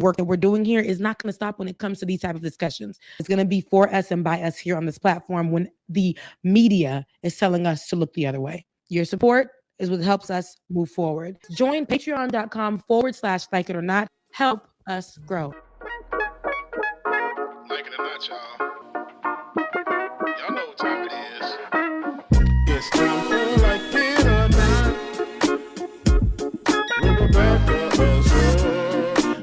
work that we're doing here is not going to stop when it comes to these type of discussions. It's going to be for us and by us here on this platform when the media is telling us to look the other way. Your support is what helps us move forward. Join patreon.com/like it or not. Help us grow. Like it or not, y'all. Y'all know what time it is. It's time for Like It or Not. With Rebecca Azor.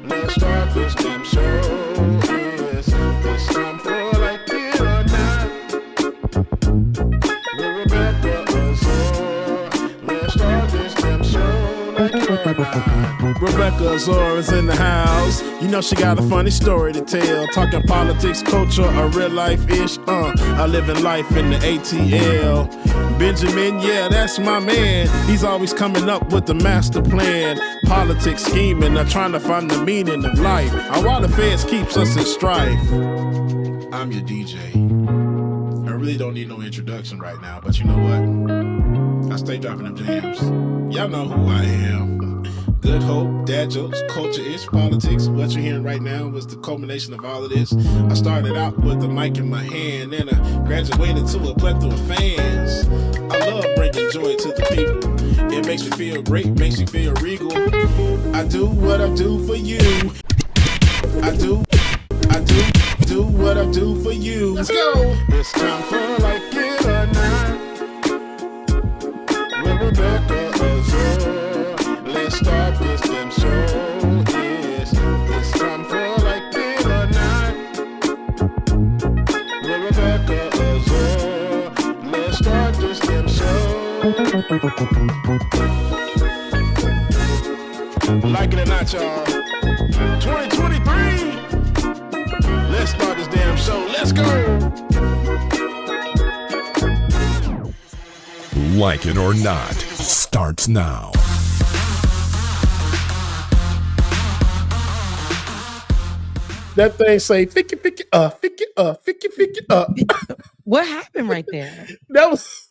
Let's start this damn show. Yes, it's time for Like It or Not. With Rebecca Azor. Let's start this damn show. Like it or not. Rebecca Azor is in the house. You know she got a funny story to tell. Talking politics, culture, or real life-ish. I live in life in the ATL. Benjamin, yeah, that's my man. He's always coming up with the master plan. Politics, scheming, or trying to find the meaning of life. And while the feds keeps us in strife. I'm your DJ. I really don't need no introduction right now, but you know what? I stay dropping them jams. Y'all know who I am. Good hope, dad jokes, culture-ish, politics. What you're hearing right now was the culmination of all of this. I started out with the mic in my hand, and I graduated to a plethora of fans. I love bringing joy to the people. It makes me feel great, makes me feel regal. I do what I do for you. I do what I do for you. Let's go. It's time for Like It or Not. With Rebecca Azor. Let's start this damn show. Yes, it's time for Like It or Not. With Rebecca Azor. Let's start this damn show. Like it or not, y'all. 2023. Let's start this damn show. Let's go. Like It or Not starts now. That thing say, ficky, What happened right there? That was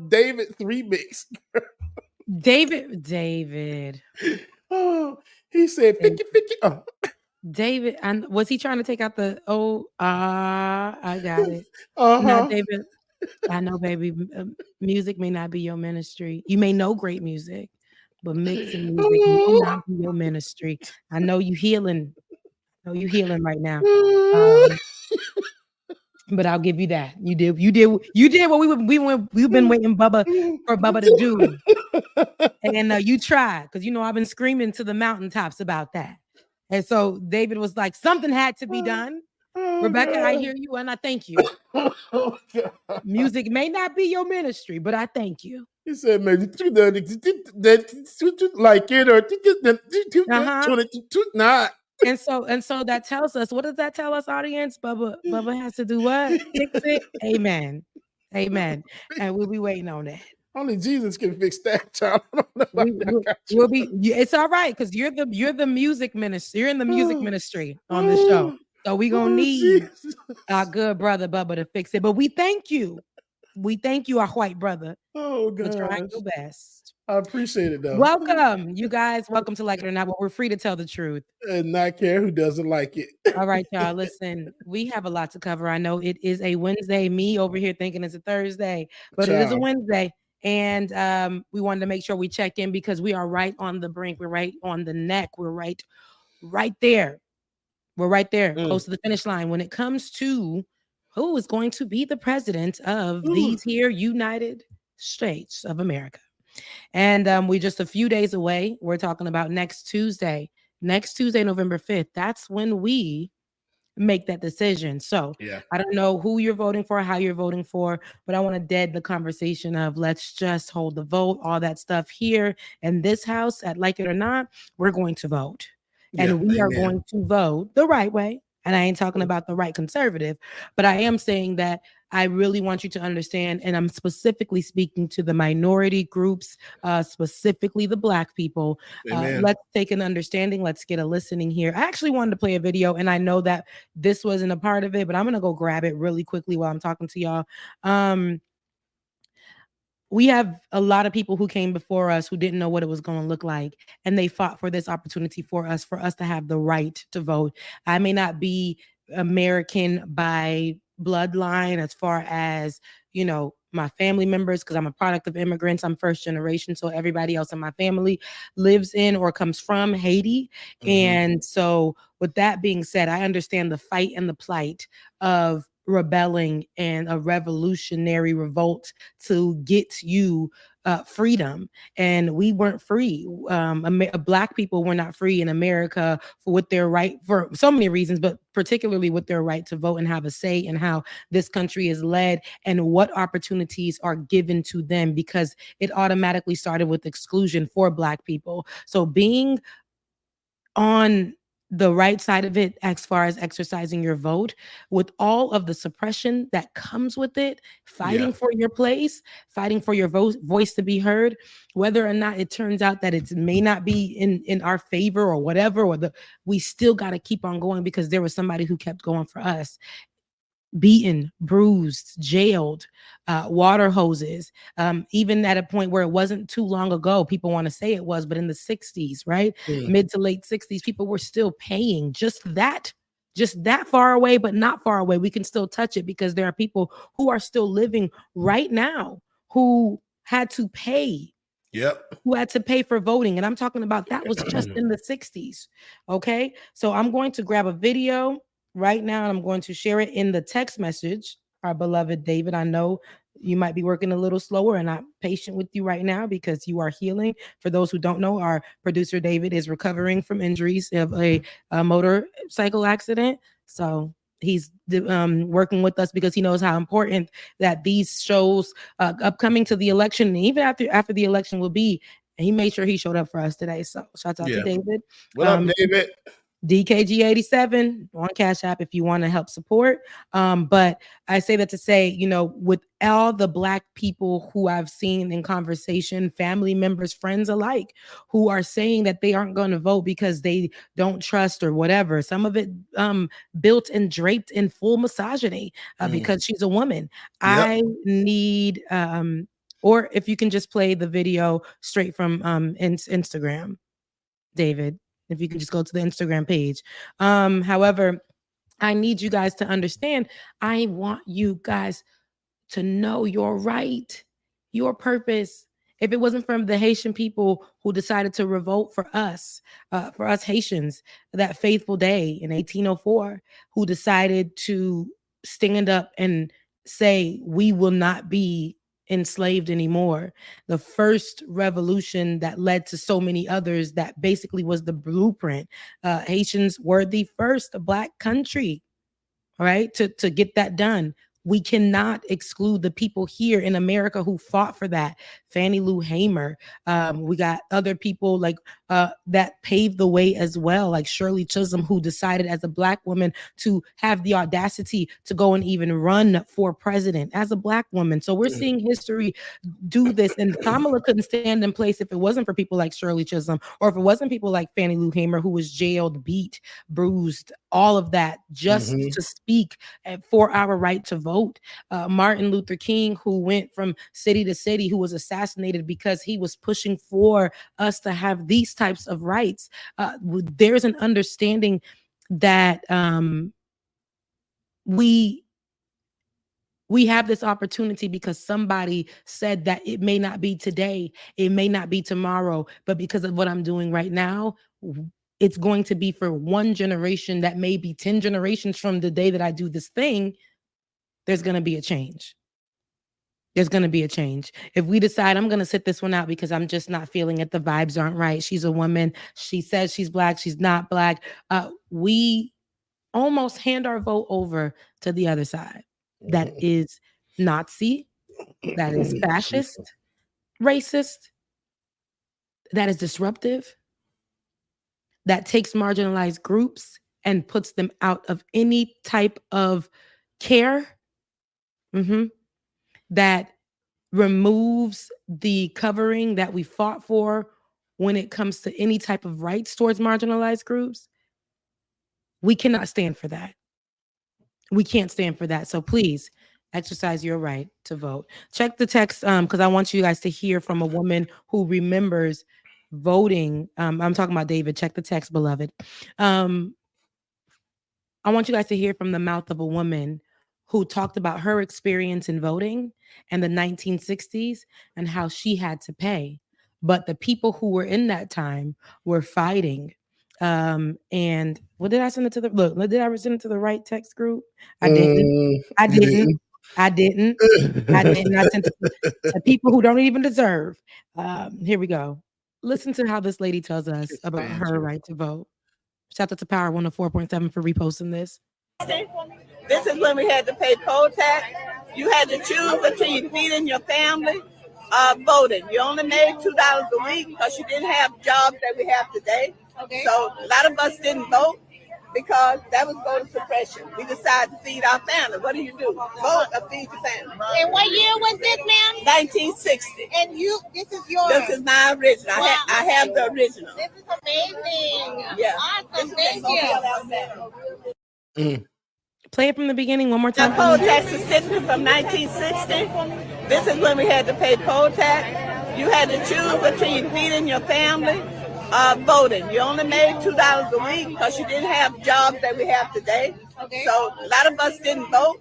David's remix. David. Oh, he said, ficky. David, and was he trying to take out the I got it. Uh-huh. Now, David, I know, baby, music may not be your ministry. You may know great music, but mixing music may not be your ministry. I know you healing. I know you healing right now. But I'll give you that. You did what we've been waiting for Bubba to do. And you tried, because I've been screaming to the mountaintops about that. And so David was like, something had to be done. Rebecca, God. I hear you and I thank you. Music may not be your ministry, but I thank you. He said, maybe like it or not. And so that tells us, what does that tell us, audience? Bubba has to do what? Fix it. Amen. And we'll be waiting on that. Only Jesus can fix that, child. We'll be. It's all right, because you're the music ministry. You're in the music ministry on the show, so we gonna need our good brother Bubba to fix it. But we thank you. We thank you, our white brother. Oh, God, for trying your best. I appreciate it, though. Welcome, you guys. Welcome to Like It or Not, but we're free to tell the truth and not care who doesn't like it. All right, y'all. Listen, we have a lot to cover. I know it is a Wednesday. Me over here thinking it's a Thursday, but It is a Wednesday. And we wanted to make sure we check in because we are right on the brink. We're right on the neck. We're right there. We're right there, close to the finish line when it comes to who is going to be the president of these here United States of America. And we're just a few days away. We're talking about next Tuesday, November 5th. That's when we make that decision. So I don't know who you're voting for, how you're voting for, but I want to dead the conversation of let's just hold the vote, all that stuff here in this house at Like It or Not. We're going to vote, and we are going to vote the right way. And I ain't talking about the right conservative, but I am saying that I really want you to understand, and I'm specifically speaking to the minority groups, specifically the Black people. Let's take an understanding. Let's get a listening here. I actually wanted to play a video, and I know that this wasn't a part of it, but I'm going to go grab it really quickly while I'm talking to y'all. we have a lot of people who came before us who didn't know what it was going to look like, and they fought for this opportunity for us to have the right to vote. I may not be American by bloodline as far as, my family members, because I'm a product of immigrants. I'm first generation, so everybody else in my family lives in or comes from Haiti. And so with that being said, I understand the fight and the plight of rebelling and a revolutionary revolt to get you freedom. And we weren't free. Black people were not free in America for what their right, for so many reasons, but particularly with their right to vote and have a say in how this country is led and what opportunities are given to them, because it automatically started with exclusion for Black people. So being on the right side of it as far as exercising your vote, with all of the suppression that comes with it, fighting for your place, fighting for your voice to be heard, whether or not it turns out that it may not be in our favor or whatever, we still got to keep on going, because there was somebody who kept going for us. Beaten, bruised, jailed, water hoses, even at a point where it wasn't too long ago. People want to say it was, but in the 60s, right? Mid to late 60s, people were still paying just that far away, but not far away. We can still touch it, because there are people who are still living right now who had to pay. Who had to pay for voting. And I'm talking about that was just in the 60s. Okay. So I'm going to grab a video right now, and I'm going to share it in the text message. Our beloved David, I know you might be working a little slower, and I'm patient with you right now because you are healing. For those who don't know, our producer David is recovering from injuries of a motorcycle accident. So he's working with us because he knows how important that these shows upcoming to the election, and even after the election, will be. And he made sure he showed up for us today. So shout out to David. What up, David? DKG87 on Cash App if you want to help support. But I say that to say, with all the Black people who I've seen in conversation, family members, friends alike, who are saying that they aren't going to vote because they don't trust or whatever. Some of it built and draped in full misogyny because she's a woman. I need, or if you can just play the video straight from Instagram, David. If you can just go to the Instagram page. However, I need you guys to understand, I want you guys to know your right, your purpose. If it wasn't from the Haitian people who decided to revolt for us Haitians, that faithful day in 1804, who decided to stand up and say, we will not be enslaved anymore. The first revolution that led to so many others, that basically was the blueprint. Haitians were the first Black country, right, to get that done. We cannot exclude the people here in America who fought for that. Fannie Lou Hamer. We got other people like that paved the way as well, like Shirley Chisholm, who decided as a Black woman to have the audacity to go and even run for president as a Black woman. So we're seeing history do this. And Kamala couldn't stand in place if it wasn't for people like Shirley Chisholm, or if it wasn't people like Fannie Lou Hamer, who was jailed, beat, bruised, all of that, just to speak for our right to vote. Martin Luther King, who went from city to city, who was assassinated because he was pushing for us to have these types of rights. There's an understanding that we have this opportunity because somebody said that it may not be today, it may not be tomorrow, but because of what I'm doing right now, it's going to be for one generation, that may be 10 generations from the day that I do this thing. There's going to be a change. There's going to be a change. If we decide I'm going to sit this one out because I'm just not feeling it, the vibes aren't right. She's a woman. She says she's Black. She's not Black. We almost hand our vote over to the other side. That is Nazi. That is fascist, racist. That is disruptive. That takes marginalized groups and puts them out of any type of care. That removes the covering that we fought for when it comes to any type of rights towards marginalized groups. We cannot stand for that. We can't stand for that. So please, Exercise your right to vote. Check the text because I want you guys to hear from a woman who remembers voting. I'm talking about David. Check the text, beloved. I want you guys to hear from the mouth of a woman who talked about her experience in voting in the 1960s and how she had to pay. But the people who were in that time were fighting. And what did I send it to the look? Did I send it to the right text group? I didn't. I didn't. I didn't. I didn't. I sent it to people who don't even deserve. Here we go. Listen to how this lady tells us about her right to vote. Shout out to Power 104.7 for reposting this. This is when we had to pay poll tax. You had to choose between feeding your family, voting. You only made $2 a week because you didn't have jobs that we have today. Okay. So a lot of us didn't vote because that was voter suppression. We decided to feed our family. What do? Vote or feed your family. And what year was this, ma'am? 1960. And this is yours? This is my original. Wow. I have the original. This is amazing. Yeah. Awesome. Thank you. Play it from the beginning one more time. The poll tax certificate from 1960. This is when we had to pay poll tax. You had to choose between feeding your family, voting. You only made $2 a week because you didn't have jobs that we have today. Okay. So a lot of us didn't vote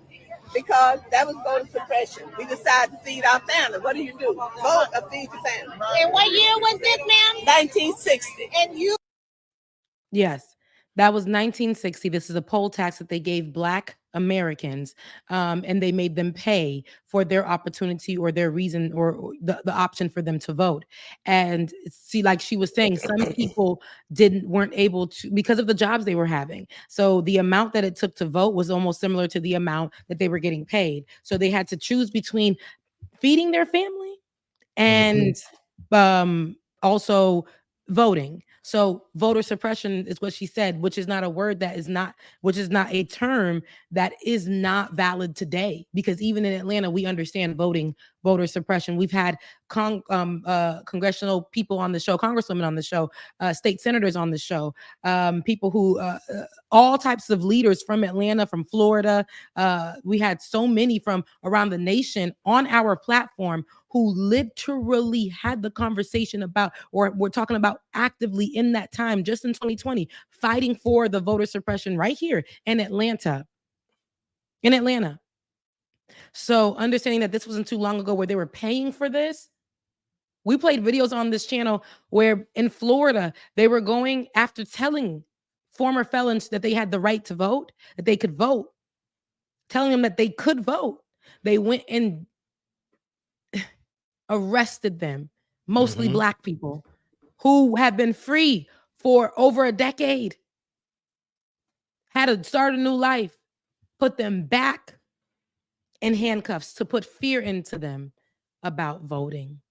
because that was voter suppression. We decided to feed our family. What do? Vote or feed your family. And what year was this, ma'am? 1960. And you? Yes. That was 1960. This is a poll tax that they gave Black Americans, and they made them pay for their opportunity or their reason or the option for them to vote. And see, like she was saying, some people weren't able to because of the jobs they were having. So the amount that it took to vote was almost similar to the amount that they were getting paid. So they had to choose between feeding their family and also voting. So voter suppression is what she said, which is not a word which is not a term that is not valid today, because even in Atlanta, we understand voter suppression. We've had congressional people on the show, congresswomen on the show, state senators on the show, people who, all types of leaders from Atlanta, from Florida. We had so many from around the nation on our platform who literally had the conversation about, or we're talking about actively in that time, just in 2020, fighting for the voter suppression right here in Atlanta. So understanding that this wasn't too long ago where they were paying for this. We played videos on this channel where in Florida, they were going after telling former felons that they had the right to vote, that they could vote, telling them that they could vote. They went and arrested them, mostly Black people who have been free for over a decade, had to start a new life, put them back in handcuffs to put fear into them about voting.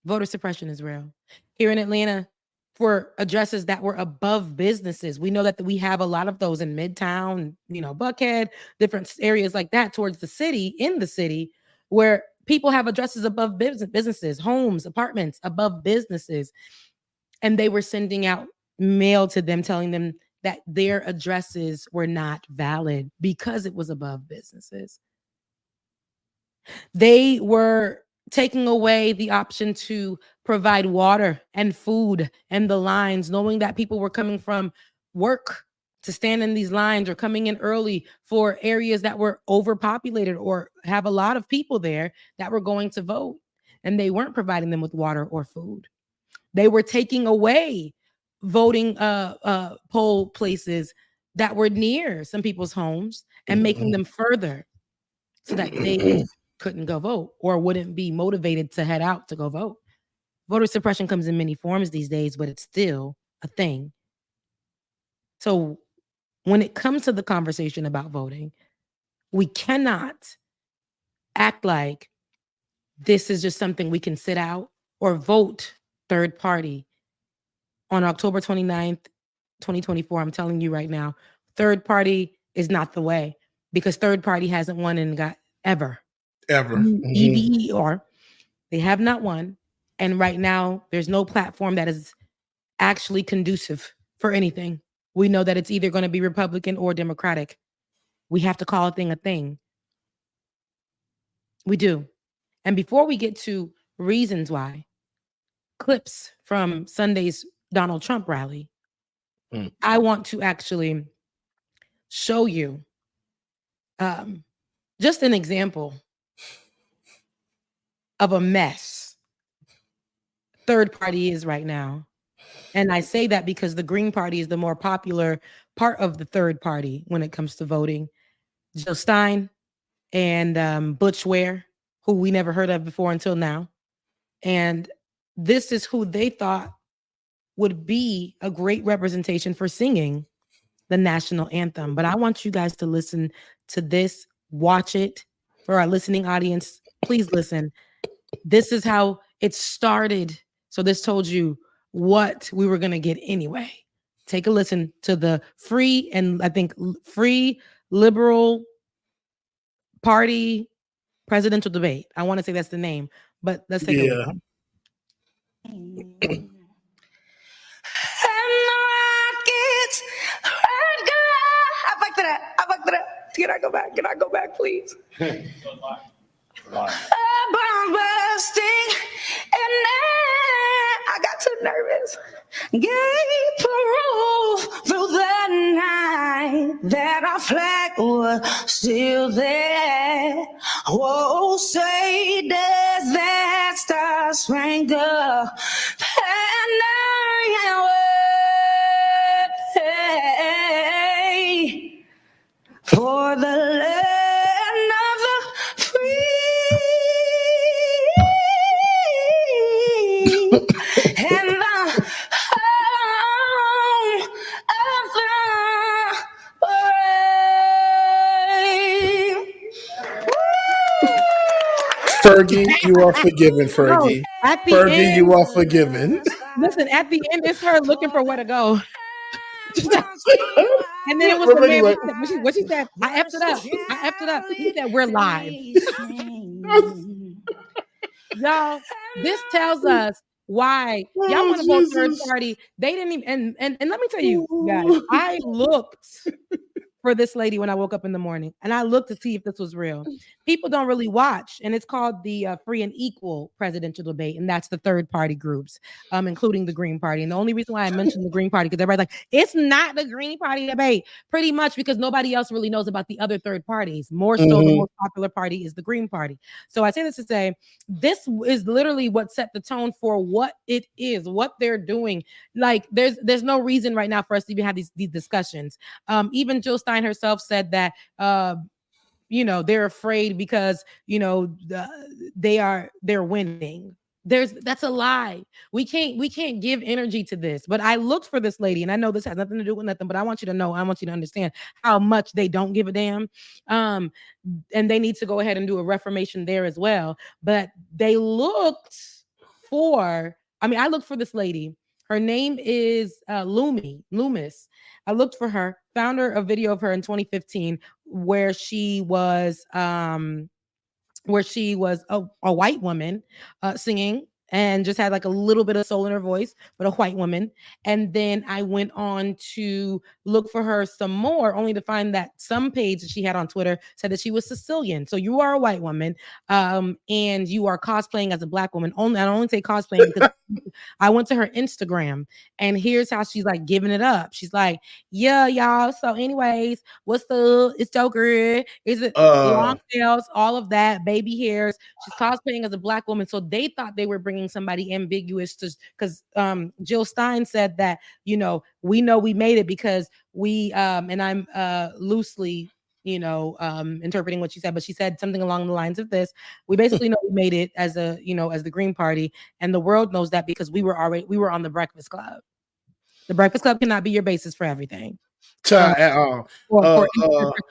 Voter suppression is real. Here in Atlanta, for addresses that were above businesses, we know that we have a lot of those in Midtown, Buckhead, different areas like that towards the city, in the city, where people have addresses above businesses, homes, apartments, above businesses. And they were sending out mail to them telling them that their addresses were not valid because it was above businesses. They were taking away the option to provide water and food and the lines, knowing that people were coming from work to stand in these lines or coming in early for areas that were overpopulated or have a lot of people there that were going to vote. And they weren't providing them with water or food. They were taking away voting poll places that were near some people's homes and making them further so that they couldn't go vote or wouldn't be motivated to head out to go vote. Voter suppression comes in many forms these days, but it's still a thing. So when it comes to the conversation about voting, we cannot act like this is just something we can sit out or vote third party. On October 29th, 2024, I'm telling you right now, third party is not the way, because third party hasn't won and got ever. EVER. They have not won. And right now, there's no platform that is actually conducive for anything. We know that it's either going to be Republican or Democratic. We have to call a thing a thing. We do. And before we get to reasons why, clips from Sunday's Donald Trump rally, I want to actually show you just an example of a mess third party is right now. And I say that because the Green Party is the more popular part of the third party when it comes to voting. Jill Stein and Butch Ware, who we never heard of before until now. And this is who they thought would be a great representation for singing the national anthem. But I want you guys to listen to this, watch it. For our listening audience, please listen. This is how it started. So this told you what we were going to get anyway. Take a listen to the free and I think free liberal party presidential debate. I want to say that's the name, but let's take a listen. Can I go back? Can I go back, please? Bomb bursting, and I got too nervous. Gave parole through the night that our flag was still there. Whoa, say does that star spangled banner for the land of the free and the home of the brave. Fergie, you are forgiven, Fergie. No, at the Fergie, end, you are forgiven. Listen, at the end, it's her looking for where to go. And then it was Remember the man. anyway. What she said, I effed it up. I effed it up. He said, we're live. Y'all, this tells us why y'all want to vote third party. They didn't even, and let me tell you guys, I looked for this lady when I woke up in the morning, and I looked to see if this was real. People don't really watch, and it's called the free and equal presidential debate, and that's the third party groups, including the Green Party. And the only reason why I mentioned the Green Party because everybody's like, it's not the Green Party debate, pretty much because nobody else really knows about the other third parties. More so, the most popular party is the Green Party. So I say this to say, this is literally what set the tone for what it is, what they're doing. Like, there's no reason right now for us to even have these discussions. Even Jill Stein herself said that they're afraid because they're winning. That's a lie. We can't give energy to this. But I looked for this lady, and I know this has nothing to do with nothing, but I want you to know, I want you to understand how much they don't give a damn. And they need to go ahead and do a reformation there as well. But they looked for, I looked for this lady. Her name is Loomis. I looked for her, found her a video of her in 2015 where she was a white woman singing and just had like a little bit of soul in her voice, but a white woman. And then I went on to look for her some more, only to find that some page that she had on Twitter said that she was Sicilian. So you are a white woman, and you are cosplaying as a black woman. I only say cosplaying because I went to her Instagram, and here's how she's like giving it up. She's like, yeah, y'all. So anyways, what's the, it's so good. Is it long nails, all of that, baby hairs. She's cosplaying as a black woman. So they thought they were bringing somebody ambiguous because Jill Stein said that, we know we made it because we, and I'm loosely, interpreting what she said, but she said something along the lines of this. We basically know we made it as as the Green Party, and the world knows that because we were on the Breakfast Club. The Breakfast Club cannot be your basis for everything. For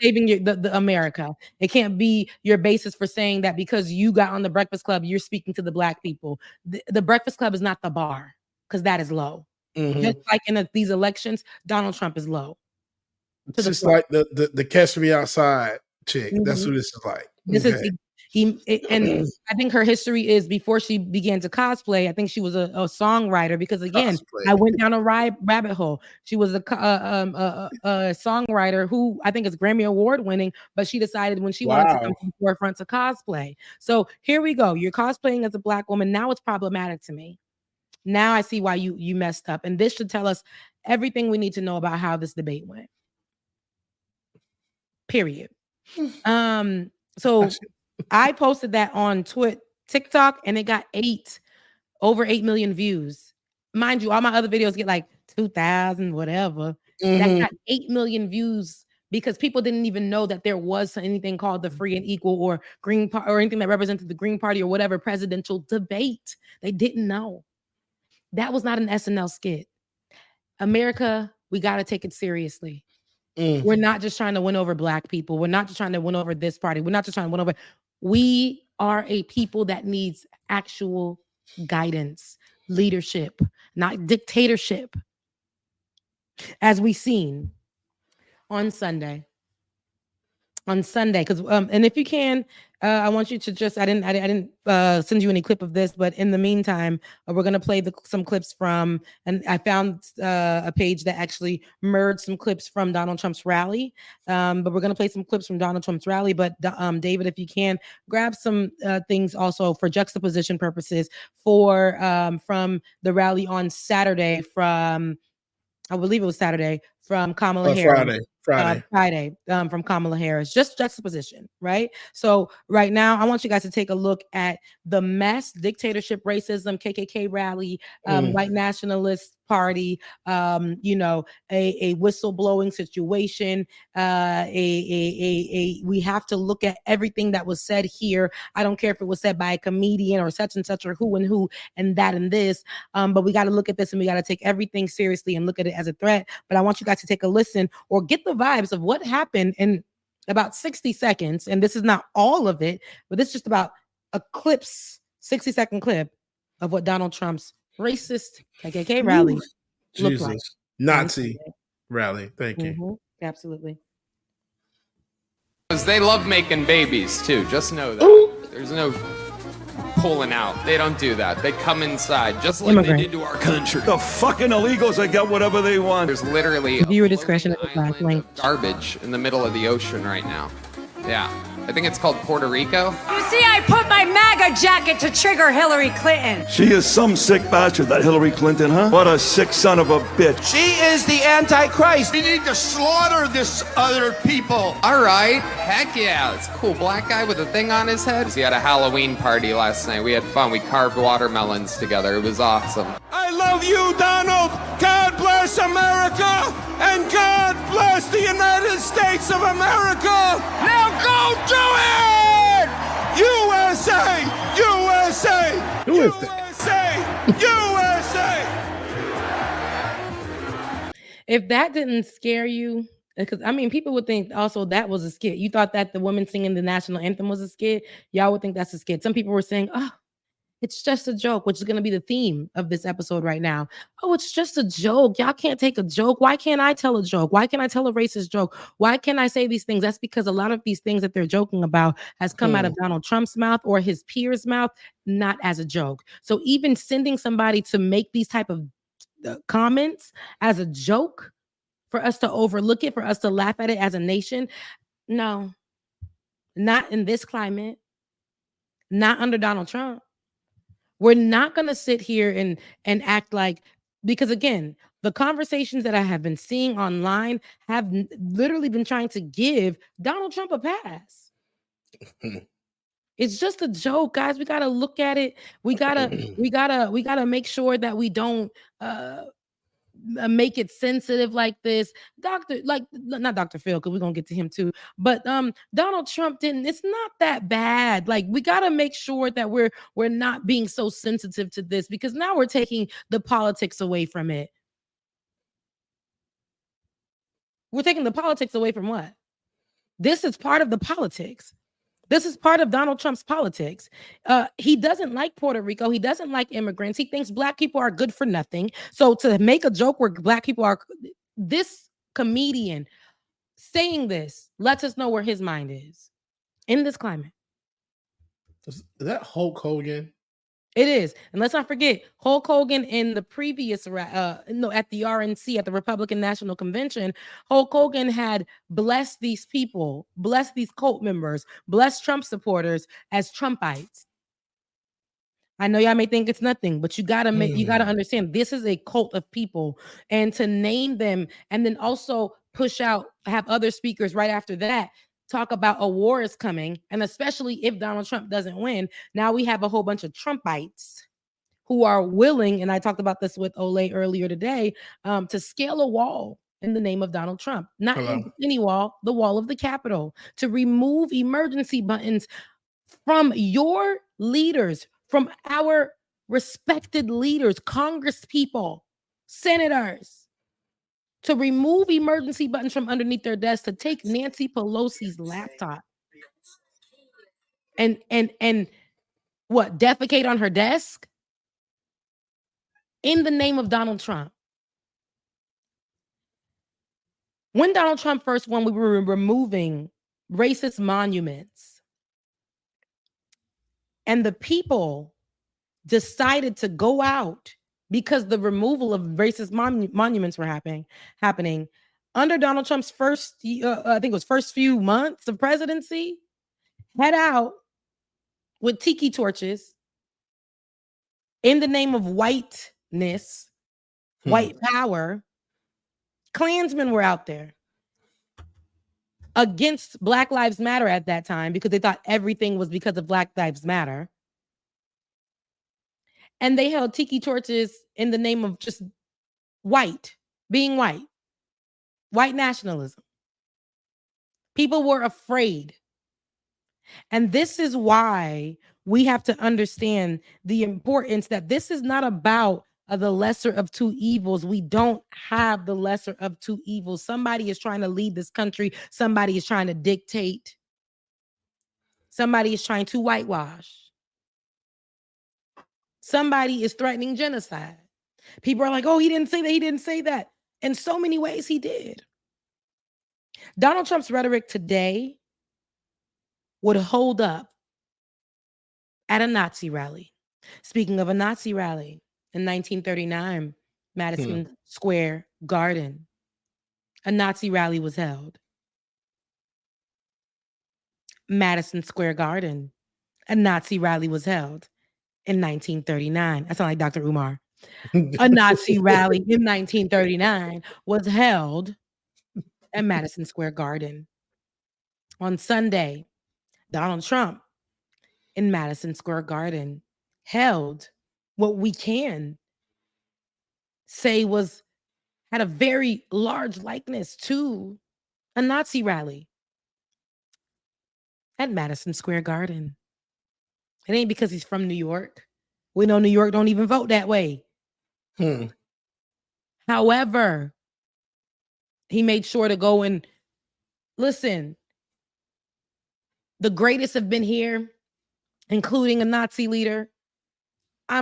saving the America. It can't be your basis for saying that because you got on the Breakfast Club, you're speaking to the black people. The Breakfast Club is not the bar, because that is low. Just like in these elections, Donald Trump is low. It's just like the Catch Me Outside chick. That's what this is like. And I think her history is before she began to cosplay. I think she was a songwriter because again, I went down a rabbit hole. She was a songwriter who I think is Grammy Award winning, but she decided when she wanted to come to the forefront to cosplay. So here we go. You're cosplaying as a Black woman. Now it's problematic to me. Now I see why you messed up, and this should tell us everything we need to know about how this debate went. Period. So I posted that on TikTok, and it got over 8 million views. Mind you, all my other videos get like 2,000, whatever. That got 8 million views because people didn't even know that there was anything called the Free and Equal or Green Party or anything that represented the Green Party or whatever presidential debate. They didn't know. That was not an SNL skit. America, we got to take it seriously. We're not just trying to win over Black people. We're not just trying to win over this party. We're not just trying to win over. We are a people that needs actual guidance, leadership, not dictatorship. As we've seen on Sunday, because and if you can, I want you to just I didn't send you any clip of this, but in the meantime, we're gonna play some clips from, and I found a page that actually merged some clips from Donald Trump's rally, but we're gonna play some clips from Donald Trump's rally. But David, if you can, grab some things also for juxtaposition purposes for from the rally on Saturday from, I believe it was Saturday, from Kamala Harris. Friday from Kamala Harris, just juxtaposition, right? So right now, I want you guys to take a look at the mess, dictatorship, racism, KKK rally, white nationalist party, a whistleblowing situation. We have to look at everything that was said here. I don't care if it was said by a comedian or such and such or who and that and this, but we got to look at this and we got to take everything seriously and look at it as a threat. But I want you guys to take a listen or get the vibes of what happened in about 60 seconds. And this is not all of it, but it's just about a 60-second clip of what Donald Trump's racist KKK rally looked like. Nazi rally. Thank you. Absolutely. Because they love making babies too. Just know that. There's no pulling out. They don't do that. They come inside just like they did to our country. The fucking illegals, they get whatever they want. There's literally viewer discretion at the back link. Garbage in the middle of the ocean right now. Yeah. I think it's called Puerto Rico. You see, I put my MAGA jacket to trigger Hillary Clinton. She is some sick bastard, that Hillary Clinton, huh? What a sick son of a bitch. She is the Antichrist. We need to slaughter this other people. All right. Heck yeah. It's a cool black guy with a thing on his head. He had a Halloween party last night. We had fun. We carved watermelons together. It was awesome. I love you, Donald. God bless America. And God bless the United States of America. Now go do it! USA! USA! Who is that? USA! If that didn't scare you, because I mean, people would think also that was a skit. You thought that the woman singing the national anthem was a skit. Y'all would think that's a skit. Some people were saying, oh, it's just a joke, which is going to be the theme of this episode right now. Oh, it's just a joke. Y'all can't take a joke. Why can't I tell a joke? Why can't I tell a racist joke? Why can't I say these things? That's because a lot of these things that they're joking about has come out of Donald Trump's mouth or his peers' mouth, not as a joke. So even sending somebody to make these type of comments as a joke, for us to overlook it, for us to laugh at it as a nation, no, not in this climate, not under Donald Trump. We're not going to sit here and act like, because again, the conversations that I have been seeing online have literally been trying to give Donald Trump a pass. It's just a joke, guys. We got to look at it. We gotta make sure that we don't make it sensitive like this. Not Dr. Phil, because we're gonna get to him too, but Donald Trump didn't. It's not that bad. Like, we got to make sure that we're not being so sensitive to this, because now we're taking the politics away from it. We're taking the politics away from what? This is part of the politics. This is part of Donald Trump's politics. He doesn't like Puerto Rico. He doesn't like immigrants. He thinks black people are good for nothing. So to make a joke where black people are, this comedian saying this lets us know where his mind is in this climate. Is that Hulk Hogan? It is. And let's not forget, Hulk Hogan in the previous, at the RNC, at the Republican National Convention, Hulk Hogan had blessed these people, blessed these cult members, blessed Trump supporters as Trumpites. I know y'all may think it's nothing, but you gotta understand this is a cult of people, and to name them and then also have other speakers right after that talk about a war is coming, and especially if Donald Trump doesn't win, now we have a whole bunch of Trumpites who are willing, and I talked about this with Olay earlier today, to scale a wall in the name of Donald Trump. Not any wall, the wall of the Capitol, to remove emergency buttons from your leaders, from our respected leaders, Congress people, senators, to remove emergency buttons from underneath their desks, to take Nancy Pelosi's laptop and what, defecate on her desk in the name of Donald Trump. When Donald Trump first won, we were removing racist monuments, and the people decided to go out because the removal of racist monuments were happening under Donald Trump's first few months of presidency. Head out with tiki torches in the name of whiteness, white power. Klansmen were out there against Black Lives Matter at that time because they thought everything was because of Black Lives Matter. And they held tiki torches in the name of just being white nationalism. People were afraid. And this is why we have to understand the importance that this is not about the lesser of two evils. We don't have the lesser of two evils. Somebody is trying to lead this country. Somebody is trying to dictate. Somebody is trying to whitewash. Somebody is threatening genocide. People are like, oh, he didn't say that. He didn't say that. In so many ways, he did. Donald Trump's rhetoric today would hold up at a Nazi rally. Speaking of a Nazi rally, in 1939, Madison Square Garden, a Nazi rally was held. Madison Square Garden, a Nazi rally was held in 1939. I sound like Dr. Umar. A Nazi rally in 1939 was held at Madison Square Garden. On Sunday, Donald Trump in Madison Square Garden held what we can say had a very large likeness to a Nazi rally at Madison Square Garden. It ain't because he's from New York. We know New York don't even vote that way. However, he made sure to go and listen. The greatest have been here, including a Nazi leader. I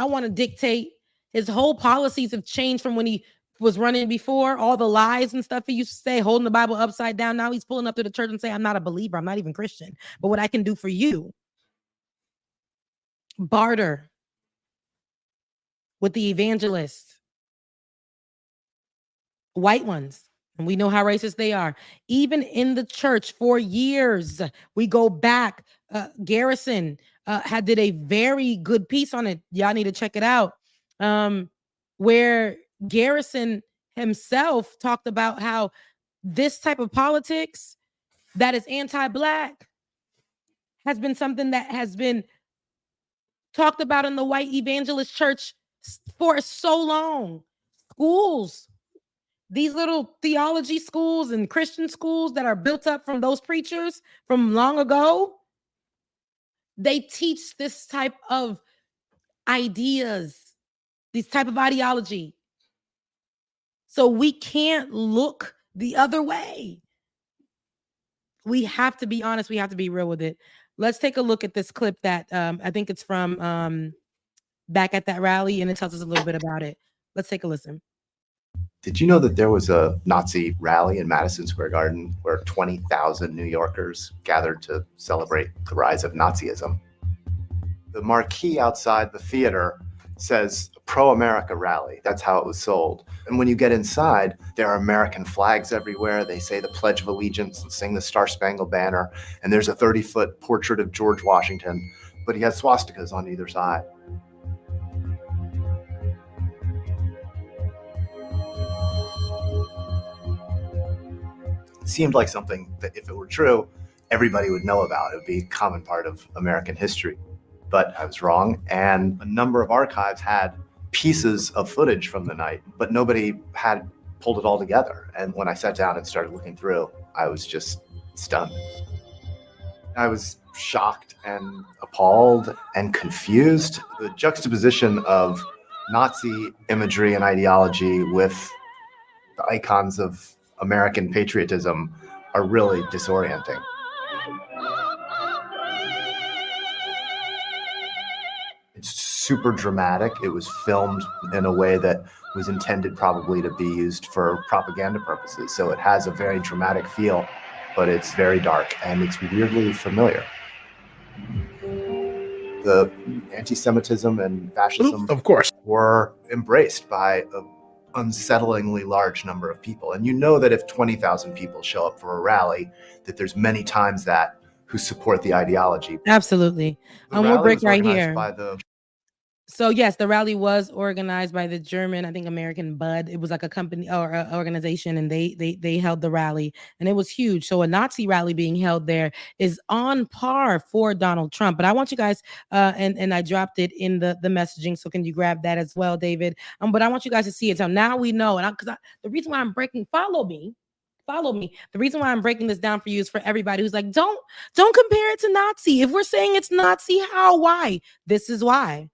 want to dictate. His whole policies have changed from when he was running before. All the lies and stuff he used to say, holding the Bible upside down. Now he's pulling up to the church and saying, I'm not a believer. I'm not even Christian. But what I can do for you, barter with the evangelists, white ones. And we know how racist they are. Even in the church for years, we go back. Garrison did a very good piece on it. Y'all need to check it out. Where Garrison himself talked about how this type of politics that is anti-Black has been something that has been talked about in the white evangelist church for so long. Schools, these little theology schools and Christian schools that are built up from those preachers from long ago, they teach this type of ideas, this type of ideology. So we can't look the other way. We have to be honest. We have to be real with it. Let's take a look at this clip that I think it's from back at that rally, and it tells us a little bit about it. Let's take a listen. Did you know that there was a Nazi rally in Madison Square Garden where 20,000 New Yorkers gathered to celebrate the rise of Nazism? The marquee outside the theater says pro-America rally. That's how it was sold. And when you get inside, there are American flags everywhere. They say the Pledge of Allegiance and sing the Star-Spangled Banner. And there's a 30-foot portrait of George Washington, but he has swastikas on either side. It seemed like something that, if it were true, everybody would know about. It would be a common part of American history. But I was wrong, and a number of archives had pieces of footage from the night, but nobody had pulled it all together. And when I sat down and started looking through, I was just stunned. I was shocked and appalled and confused. The juxtaposition of Nazi imagery and ideology with the icons of American patriotism are really disorienting. It's super dramatic. It was filmed in a way that was intended probably to be used for propaganda purposes. So it has a very dramatic feel, but it's very dark and it's weirdly familiar. The anti-Semitism and fascism, of course, were embraced by an unsettlingly large number of people. And you know that if 20,000 people show up for a rally, that there's many times that who support the ideology. Absolutely. We'll break right here. By So yes, the rally was organized by the German, I think, American Bud. It was like a company or an organization, and they held the rally, and it was huge. So a Nazi rally being held there is on par for Donald Trump. But I want you guys, and I dropped it in the messaging. So can you grab that as well, David? But I want you guys to see it. So now we know, and the reason why I'm breaking, follow me. The reason why I'm breaking this down for you is for everybody who's like, don't compare it to Nazi. If we're saying it's Nazi, how? Why? This is why.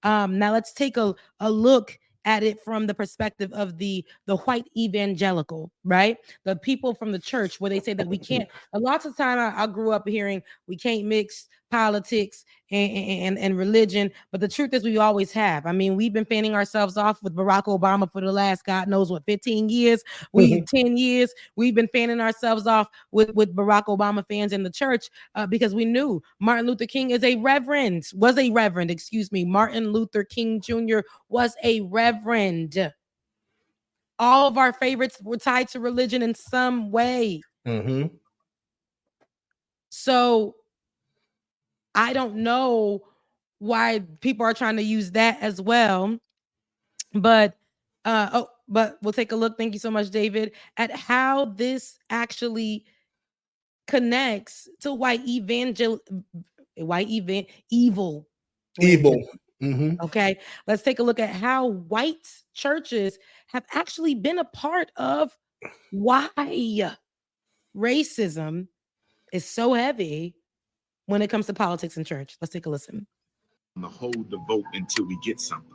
Now let's take a look at it from the perspective of the white evangelical, right? The people from the church, where they say that we can't. A lot of time I grew up hearing we can't mix politics and religion, but the truth is we always have. I mean, we've been fanning ourselves off with Barack Obama for the last, God knows what, 15 years. 10 years, we've been fanning ourselves off with Barack Obama fans in the church because we knew Martin Luther King was a reverend. Martin Luther King Jr. was a reverend. All of our favorites were tied to religion in some way. Mm-hmm. So I don't know why people are trying to use that as well. But but we'll take a look. Thank you so much, David, at how this actually connects to evil. Mm-hmm. Okay, let's take a look at how white churches have actually been a part of why racism is so heavy when it comes to politics and church. Let's take a listen. To hold the vote until we get something.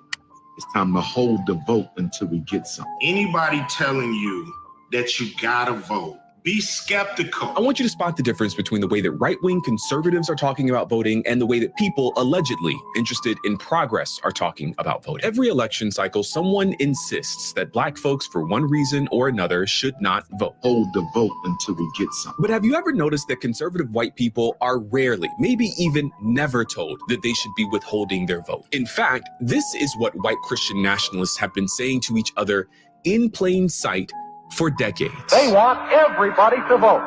It's time to hold the vote until we get something. Anybody telling you that you gotta vote, be skeptical. I want you to spot the difference between the way that right-wing conservatives are talking about voting and the way that people allegedly interested in progress are talking about voting. Every election cycle, someone insists that Black folks, for one reason or another, should not vote. Hold the vote until we get something. But have you ever noticed that conservative white people are rarely, maybe even never told that they should be withholding their vote? In fact, this is what white Christian nationalists have been saying to each other in plain sight for decades. They want everybody to vote.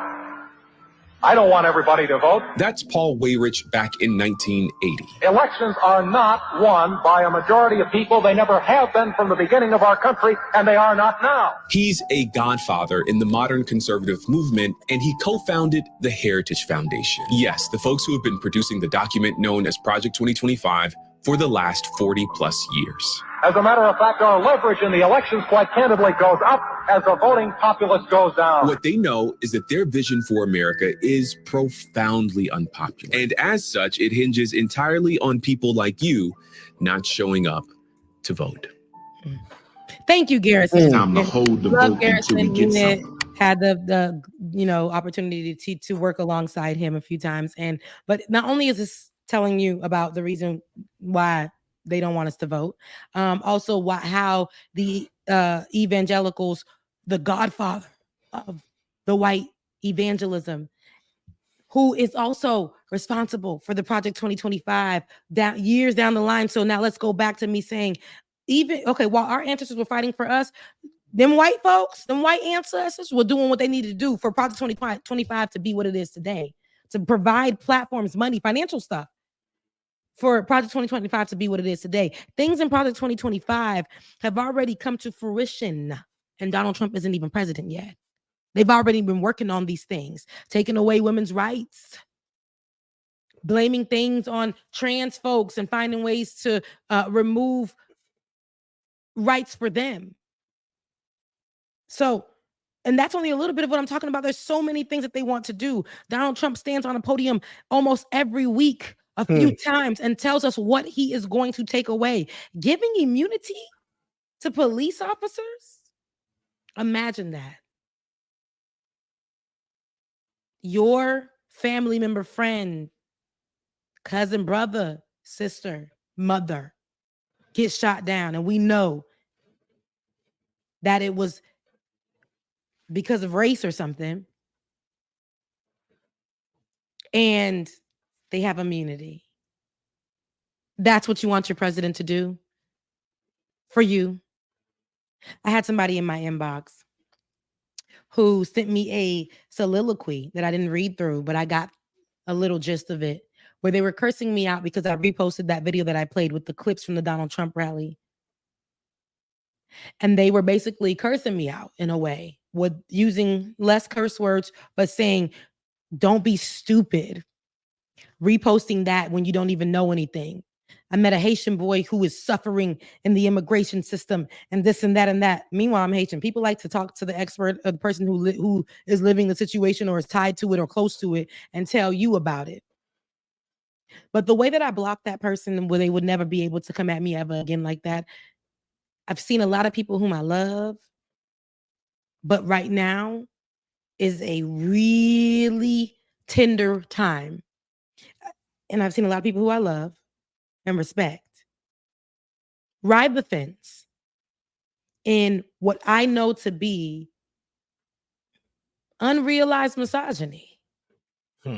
I don't want everybody to vote. That's Paul Weyrich back in 1980. Elections are not won by a majority of people. They never have been from the beginning of our country, and they are not now. He's a godfather in the modern conservative movement, and he co-founded the Heritage Foundation. Yes, the folks who have been producing the document known as Project 2025 for the last 40 plus years. As a matter of fact, our leverage in the elections, quite candidly, goes up as the voting populace goes down. What they know is that their vision for America is profoundly unpopular. And as such, it hinges entirely on people like you not showing up to vote. Thank you, Garrison. It's time to hold the vote until we get something. Had the opportunity to work alongside him a few times. But not only is this telling you about the reason why they don't want us to vote, also how the evangelicals, the godfather of the white evangelism, who is also responsible for the Project 2025 years down the line. So now let's go back to me saying, while our ancestors were fighting for us, them white folks, them white ancestors were doing what they needed to do for Project 2025 to be what it is today, to provide platforms, money, financial stuff for Project 2025 to be what it is today. Things in Project 2025 have already come to fruition, and Donald Trump isn't even president yet. They've already been working on these things, taking away women's rights, blaming things on trans folks and finding ways to remove rights for them. So, and that's only a little bit of what I'm talking about. There's so many things that they want to do. Donald Trump stands on a podium almost every week, a few times, and tells us what he is going to take away. Giving immunity to police officers? Imagine that. Your family member, friend, cousin, brother, sister, mother gets shot down, and we know that it was because of race or something, and they have immunity. That's what you want your president to do for you. I had somebody in my inbox who sent me a soliloquy that I didn't read through, but I got a little gist of it, where they were cursing me out because I reposted that video that I played with the clips from the Donald Trump rally. And they were basically cursing me out in a way, with using less curse words, but saying, don't be stupid, reposting that when you don't even know anything. I met a Haitian boy who is suffering in the immigration system and this and that and that. Meanwhile, I'm Haitian. People like to talk to the expert, the person who is living the situation or is tied to it or close to it, and tell you about it. But the way that I blocked that person, where they would never be able to come at me ever again like that, I've seen a lot of people whom I love, but right now is a really tender time. And I've seen a lot of people who I love and respect ride the fence in what I know to be unrealized misogyny,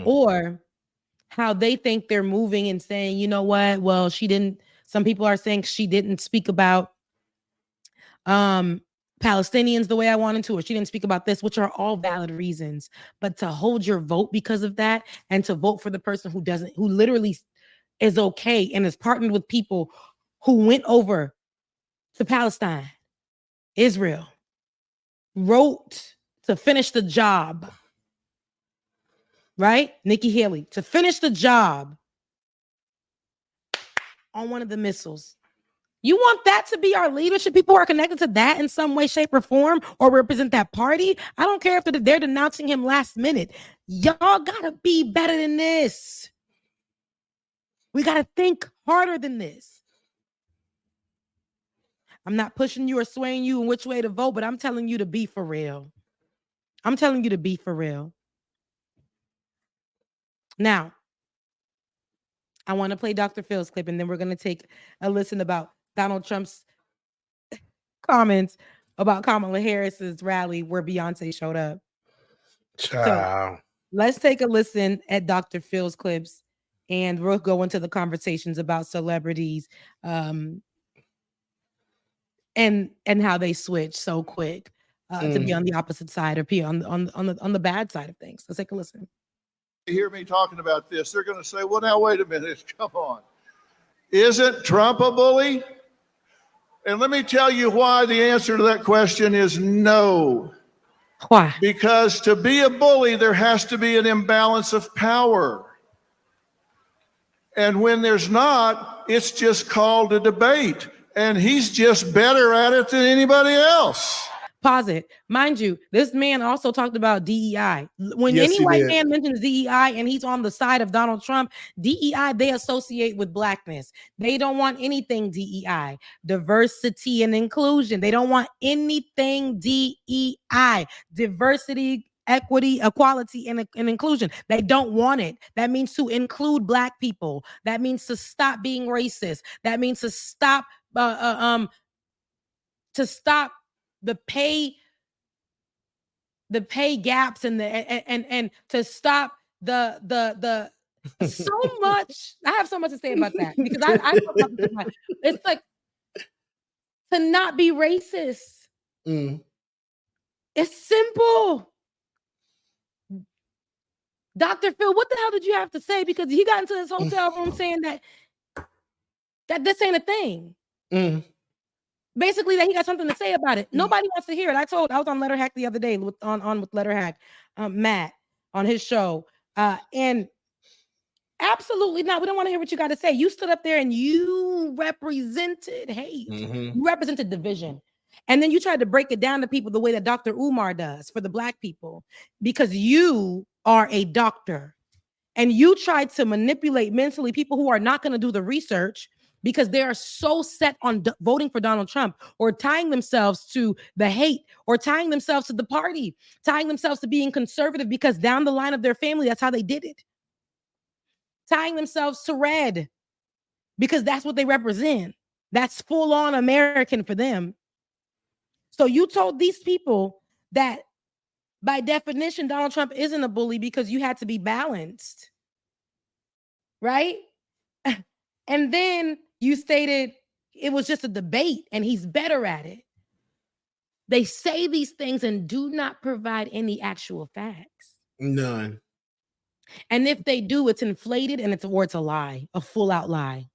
or how they think they're moving and saying, you know what, well, some people are saying she didn't speak about Palestinians the way I wanted to, or she didn't speak about this, which are all valid reasons. But to hold your vote because of that, and to vote for the person who literally is okay and is partnered with people who went over to Palestine, Israel, wrote to finish the job, right? Nikki Haley, to finish the job on one of the missiles. You want that to be our leadership? People who are connected to that in some way, shape, or form, or represent that party? I don't care if they're denouncing him last minute. Y'all gotta be better than this. We gotta think harder than this. I'm not pushing you or swaying you in which way to vote, but I'm telling you to be for real. I'm telling you to be for real. Now, I want to play Dr. Phil's clip, and then we're going to take a listen about Donald Trump's comments about Kamala Harris's rally where Beyonce showed up. Ciao. So let's take a listen at Dr. Phil's clips, and we'll go into the conversations about celebrities and how they switch so quick to be on the opposite side, or be on the bad side of things. Let's take a listen. You hear me talking about this, they're going to say, well, now, wait a minute, come on. Isn't Trump a bully? And let me tell you why the answer to that question is no. Why? Because to be a bully, there has to be an imbalance of power. And when there's not, it's just called a debate. And he's just better at it than anybody else. Pause it. Mind you, this man also talked about DEI. When Yes, any white did. man mentions DEI and he's on the side of Donald Trump, DEI, they associate with blackness. They don't want anything DEI. Diversity and inclusion. They don't want anything DEI. Diversity, equity, equality, and inclusion. They don't want it. That means to include black people. That means to stop being racist. That means to stop to stop the pay gaps and to stop the so much. I have so much to say about that because I talk about this. It's like to not be racist. It's simple. Dr. Phil, what the hell did you have to say? Because he got into this hotel room saying that this ain't a thing. Basically, that he got something to say about it. Nobody wants to hear it. I was on Letter Hack the other day with Letter Hack, Matt on his show, and absolutely not. We don't want to hear what you got to say. You stood up there and you represented hate. You represented division. And then you tried to break it down to people the way that Dr. Umar does for the Black people, because you are a doctor and you tried to manipulate mentally people who are not going to do the research because they are so set on voting for Donald Trump or tying themselves to the hate or tying themselves to the party, tying themselves to being conservative because down the line of their family, that's how they did it. Tying themselves to red because that's what they represent. That's full on American for them. So you told these people that by definition, Donald Trump isn't a bully because you had to be balanced, right? And then you stated it was just a debate and he's better at it. They say these things and do not provide any actual facts. None. And if they do, it's inflated and it's a lie, a full out lie.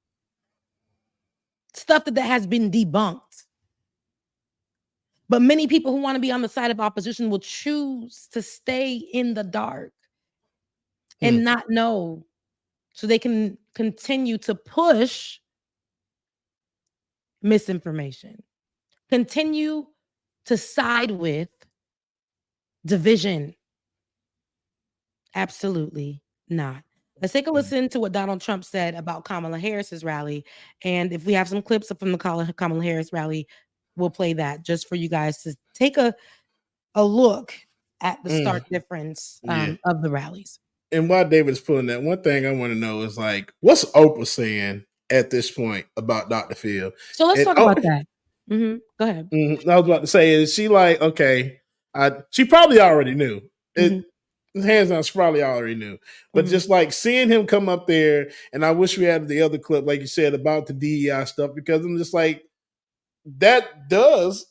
Stuff that has been debunked. But many people who want to be on the side of opposition will choose to stay in the dark and not know so they can continue to push misinformation, continue to side with division. Absolutely not. Let's take a listen to what Donald Trump said about Kamala Harris's rally. And if we have some clips from the Kamala Harris rally, we'll play that just for you guys to take a look at the stark difference of the rallies. And while David's pulling that, one thing I want to know is like, what's Oprah saying at this point about Dr. Phil? So let's talk about that. Go ahead. I was about to say, is she like, okay, she probably already knew. Hands down, she probably already knew. But just like seeing him come up there, and I wish we had the other clip, like you said, about the DEI stuff, because I'm just like, that does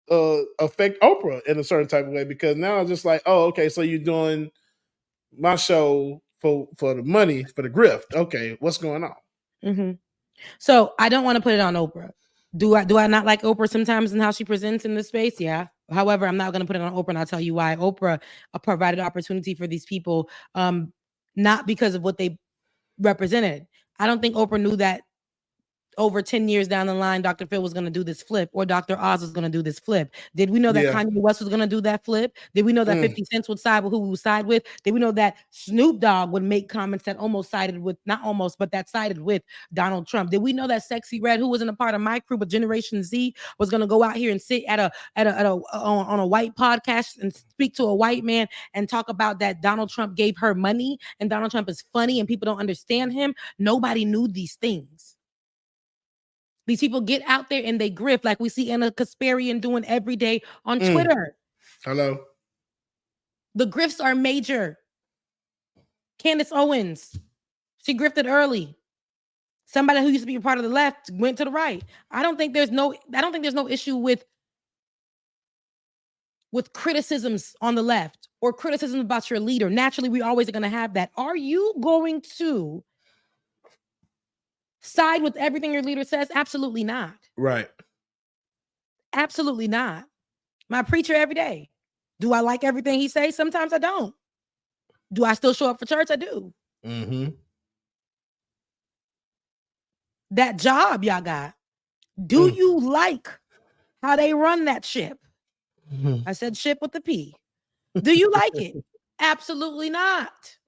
affect Oprah in a certain type of way, because now it's just like, oh, okay, so you're doing my show for the money, for the grift. Okay, what's going on? So I don't want to put it on Oprah. Do I not like Oprah sometimes and how she presents in this space? Yeah. However, I'm not going to put it on Oprah, and I'll tell you why. Oprah provided opportunity for these people, not because of what they represented. I don't think Oprah knew that over 10 years down the line, Dr. Phil was going to do this flip, or Dr. Oz was going to do this flip. Did we know that Kanye West was going to do that flip? Did we know that 50 Cent would side with who we would side with? Did we know that Snoop Dogg would make comments that almost sided with, not almost, but that sided with Donald Trump? Did we know that Sexy Red, who wasn't a part of my crew, but Generation Z, was going to go out here and sit on a white podcast and speak to a white man and talk about that Donald Trump gave her money and Donald Trump is funny and people don't understand him? Nobody knew these things. These people get out there and they grift like we see Anna Kasparian doing every day on Twitter. Hello. The grifts are major. Candace Owens, she grifted early. Somebody who used to be a part of the left went to the right. I don't think there's no issue with criticisms on the left or criticism about your leader. Naturally, we always are going to have that. Are you going to side with everything your leader says? Absolutely not. Right. Absolutely not. My preacher every day. Do I like everything he says? Sometimes I don't. Do I still show up for church? I do. That job y'all got. Do you like how they run that ship? I said ship with the P. Do you like it? Absolutely not.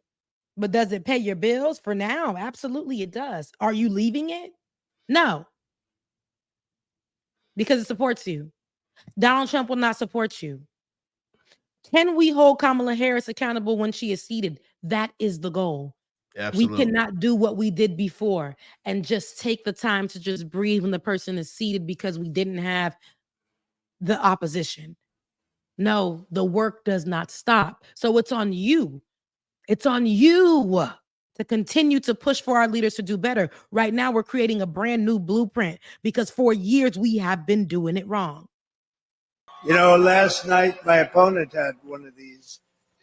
But does it pay your bills for now? Absolutely it does. Are you leaving it? No. Because it supports you. Donald Trump will not support you. Can we hold Kamala Harris accountable when she is seated? That is the goal. Absolutely. We cannot do what we did before and just take the time to just breathe when the person is seated because we didn't have the opposition. No, the work does not stop. So it's on you. It's on you to continue to push for our leaders to do better. Right now, we're creating a brand new blueprint because for years we have been doing it wrong. You know, last night my opponent had one of these,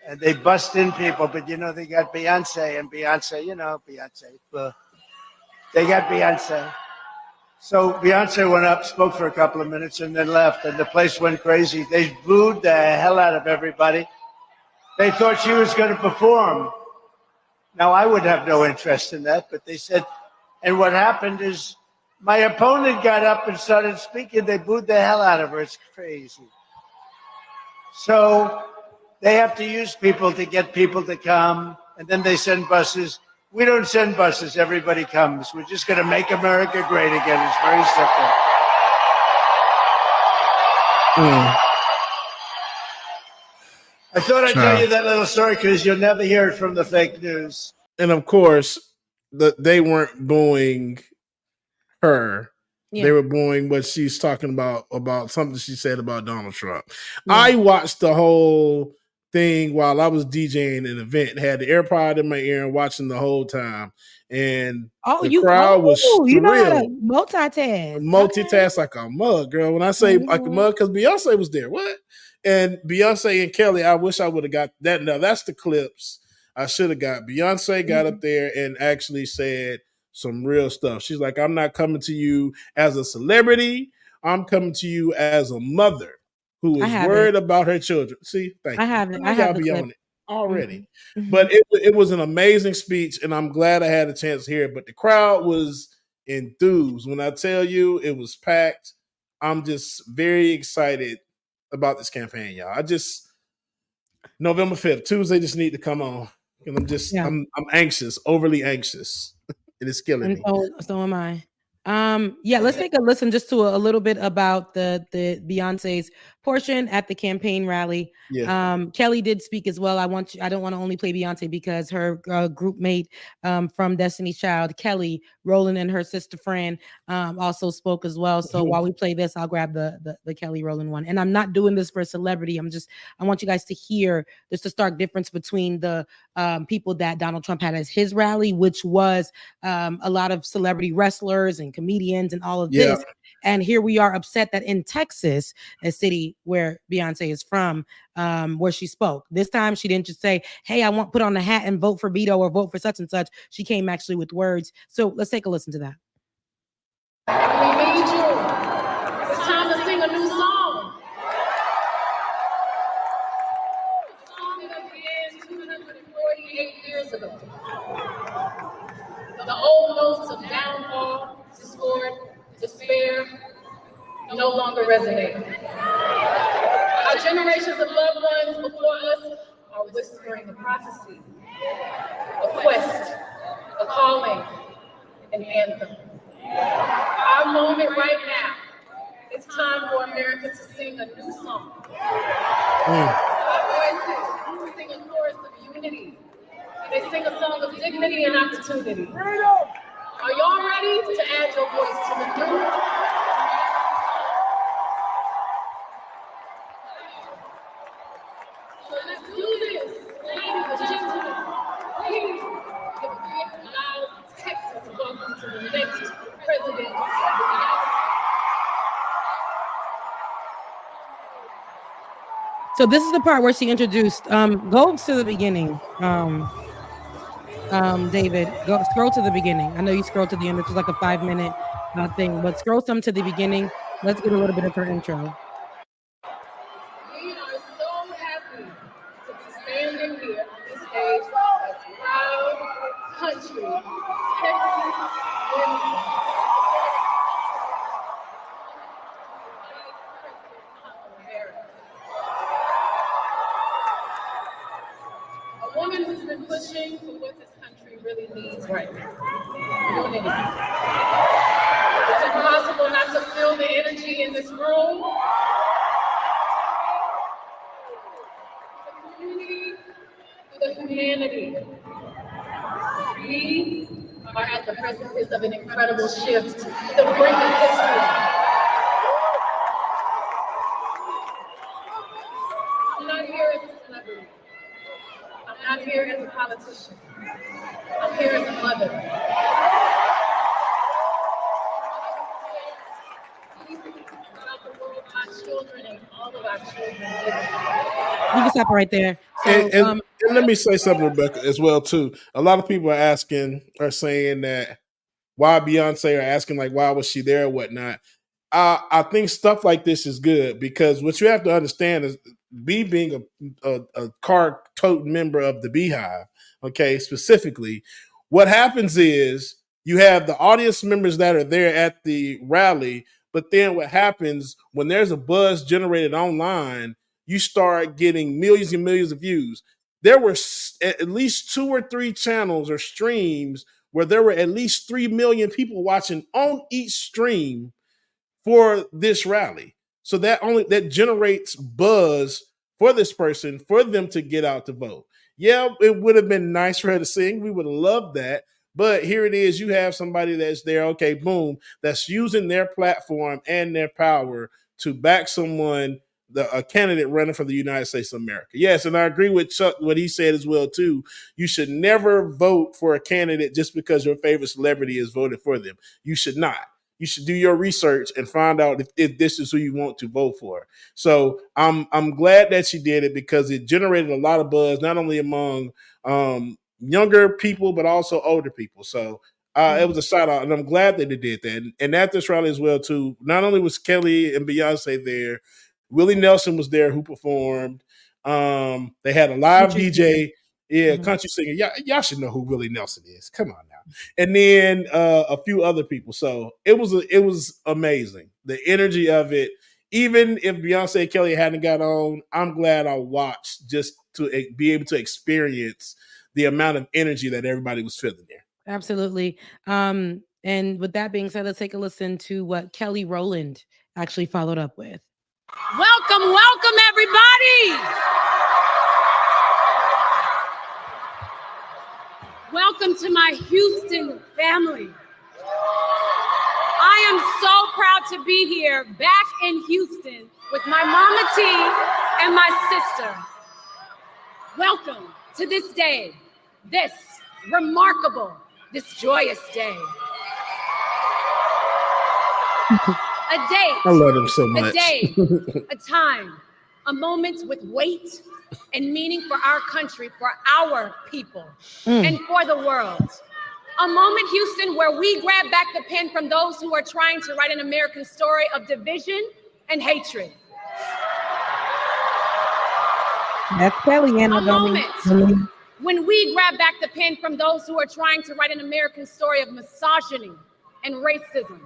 and they bust in people, but you know, they got Beyonce, and Beyonce, you know, Beyonce. They got Beyonce. So Beyonce went up, spoke for a couple of minutes, and then left, and the place went crazy. They booed the hell out of everybody. They thought she was going to perform. Now, I would have no interest in that, but they said, and what happened is my opponent got up and started speaking. They booed the hell out of her. It's crazy. So they have to use people to get people to come, and then they send buses. We don't send buses. Everybody comes. We're just going to make America great again. It's very simple. I thought I'd tell you that little story because you'll never hear it from the fake news. And of course, they weren't booing her. Yeah. They were booing what she's talking about something she said about Donald Trump. Yeah. I watched the whole thing while I was DJing an event, had the AirPod in my ear and watching the whole time. And the crowd was thrilled. You know how to multitask. Multitask like a mug, girl. When I say like a mug, because Beyonce was there. What? And Beyonce and Kelly, I wish I would have got that. Now, that's the clips I should have got. Beyonce got up there and actually said some real stuff. She's like, I'm not coming to you as a celebrity. I'm coming to you as a mother who is worried about her children. See, thank you. I have the be clip on it already. Mm-hmm. But it was an amazing speech, and I'm glad I had a chance to hear it. But the crowd was enthused. When I tell you it was packed, I'm just very excited about this campaign, y'all. November 5th, Tuesday just need to come on. And I'm anxious, overly anxious. It is killing me. So am I. Let's take a listen just to a little bit about the Beyonce's portion at the campaign rally. Yeah. Kelly did speak as well. I don't want to only play Beyonce because her group mate from Destiny's Child, Kelly Rowland, and her sister Fran also spoke as well. So while we play this, I'll grab the Kelly Rowland one. And I'm not doing this for a celebrity. I want you guys to hear just the stark difference between the people that Donald Trump had as his rally, which was a lot of celebrity wrestlers and comedians and all of this. And here we are upset that in Texas, a city where Beyonce is from, where she spoke. This time she didn't just say, hey, I want put on the hat and vote for Beto or vote for such and such. She came actually with words. So let's take a listen to that. We need you. It's time to sing a new song. A song that began 248 years ago. The old notes of downfall, discord, despair no longer resonate. Our generations of loved ones before us are whispering a prophecy, a quest, a calling, an anthem. Our moment right now, it's time for America to sing a new song. Our voices sing a chorus of unity. They sing a song of dignity and opportunity. Are y'all ready to add your voice to the new? So let's do this, ladies and gentlemen. Please give a big, loud Texas welcome to the next president of the United States. So this is the part where she introduced. Go to the beginning. David, scroll to the beginning. I know you scrolled to the end, which is like a 5-minute thing, but scroll some to the beginning. Let's get a little bit of her intro. We are so happy to be standing here on this stage as proud country, Texas women. A woman who's been pushing for what this country really needs right now. Unity. It's impossible not to feel the energy in this room. The community, the humanity. We are at the precipice of an incredible shift, the brink of history. not here as a celebrity. I'm not here as a politician. I'm here as a mother. My children and all of our children. You can stop right there. So, and let me say something, Rebecca, as well too. A lot of people are saying that why Beyonce, are asking like why was she there or whatnot. I think stuff like this is good because what you have to understand is me being a car tote member of the Beehive, okay, specifically, what happens is you have the audience members that are there at the rally, but then what happens when there's a buzz generated online, you start getting millions and millions of views. There were at least 2 or 3 channels or streams where there were at least 3 million people watching on each stream for this rally. So that generates buzz for this person, for them to get out to vote. Yeah, it would have been nice for her to sing. We would have loved that. But here it is. You have somebody that's there, okay, boom, that's using their platform and their power to back someone, a candidate running for the United States of America. Yes, and I agree with Chuck, what he said as well, too. You should never vote for a candidate just because your favorite celebrity is voted for them. You should not. You should do your research and find out if this is who you want to vote for. So I'm glad that she did it because it generated a lot of buzz, not only among younger people, but also older people. So it was a shout out, and I'm glad that they did that. And at this rally as well, too, not only was Kelly and Beyonce there, Willie Nelson was there who performed. They had a live DJ. Yeah, country singer. Y'all should know who Willie Nelson is. Come on now. And then a few other people. So it was amazing. The energy of it. Even if Beyonce and Kelly hadn't got on, I'm glad I watched just to be able to experience the amount of energy that everybody was feeling there. Absolutely. And with that being said, let's take a listen to what Kelly Rowland actually followed up with. Welcome, everybody. Welcome to my Houston family. I am so proud to be here back in Houston with my mama T and my sister. Welcome to this day, this remarkable, this joyous day. A date. I love him so much. A day, a time, a moment with weight and meaning for our country, for our people, and for the world. A moment, Houston, where we grab back the pen from those who are trying to write an American story of division and hatred. That's Kelly, a moment when we grab back the pen from those who are trying to write an American story of misogyny and racism.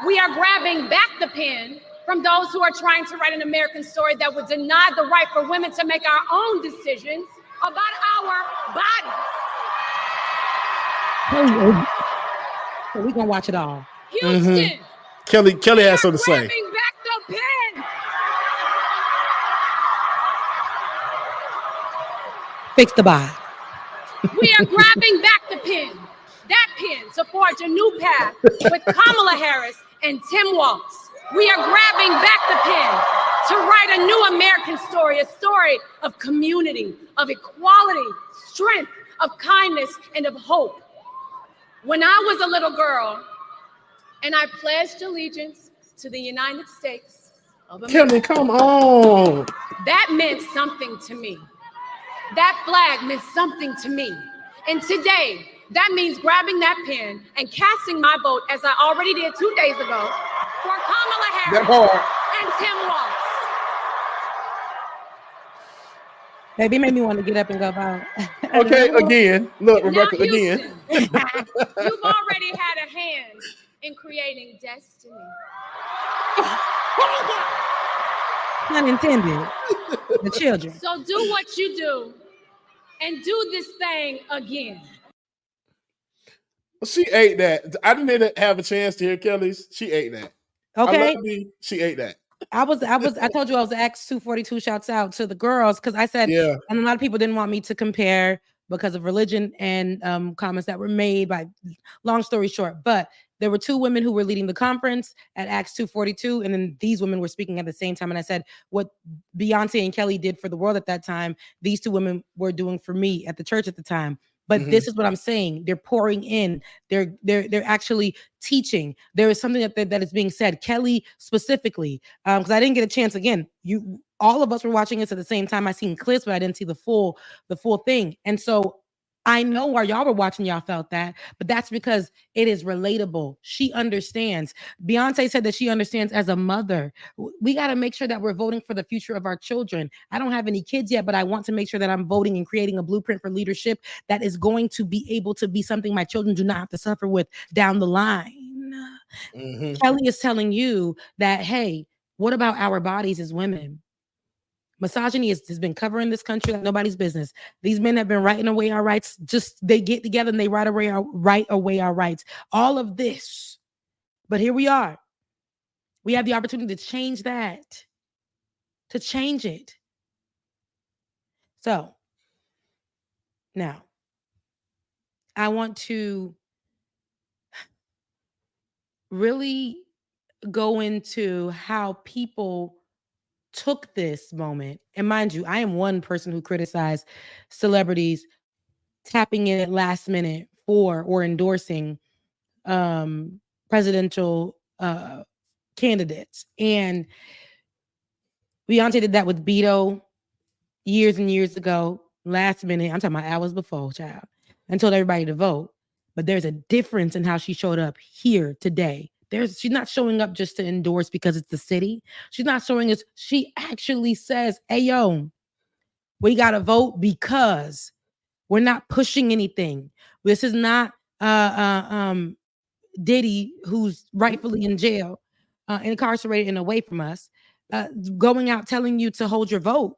We are grabbing back the pen from those who are trying to write an American story that would deny the right for women to make our own decisions about our bodies. So we're gonna watch it all. Houston. Kelly has something to say. Grabbing back the pen. Fix the buy. We are grabbing back the pen. That pen to forge a new path with Kamala Harris and Tim Walz. We are grabbing back the pen to write a new American story, a story of community, of equality, strength, of kindness, and of hope. When I was a little girl and I pledged allegiance to the United States of America. Kelly, come on. That meant something to me. That flag meant something to me. And today, that means grabbing that pen and casting my vote, as I already did 2 days ago, for Kamala Harris and Tim Walz. Baby, made me want to get up and go vote. Okay, again. Look, Rebecca, again. You've already had a hand in creating destiny. Unintended. The children. So do what you do and do this thing again. She ate that. I didn't have a chance to hear Kelly's. She ate that. Okay. She ate that. I told you I was X 242 shouts out to the girls because I said, and a lot of people didn't want me to compare because of religion and comments that were made by, long story short. But there were two women who were leading the conference at Acts 2:42, and then these women were speaking at the same time. And I said, what Beyonce and Kelly did for the world at that time, these two women were doing for me at the church at the time. But this is what I'm saying. They're pouring in. They're actually teaching. There is something that is being said. Kelly specifically, because I didn't get a chance. Again, all of us were watching this at the same time. I seen clips, but I didn't see the full thing. And so I know while y'all were watching, y'all felt that, but that's because it is relatable. She understands. Beyonce said that she understands as a mother. We got to make sure that we're voting for the future of our children. I don't have any kids yet, but I want to make sure that I'm voting and creating a blueprint for leadership that is going to be able to be something my children do not have to suffer with down the line. Kelly is telling you that, hey, what about our bodies as women? Misogyny has been covering this country like nobody's business. These men have been writing away our rights. They get together and they write away our rights. All of this. But here we are. We have the opportunity to change that. To change it. So, now, I want to really go into how people took this moment. And mind you, I am one person who criticized celebrities tapping in at last minute for or endorsing presidential candidates. And Beyonce did that with Beto years and years ago, last minute. I'm talking about hours before, child, and told everybody to vote. But there's a difference in how she showed up here today. She's not showing up just to endorse because it's the city. She's not showing us. She actually says, hey, yo, we got to vote because we're not pushing anything. This is not Diddy, who's rightfully in jail, incarcerated and away from us, going out telling you to hold your vote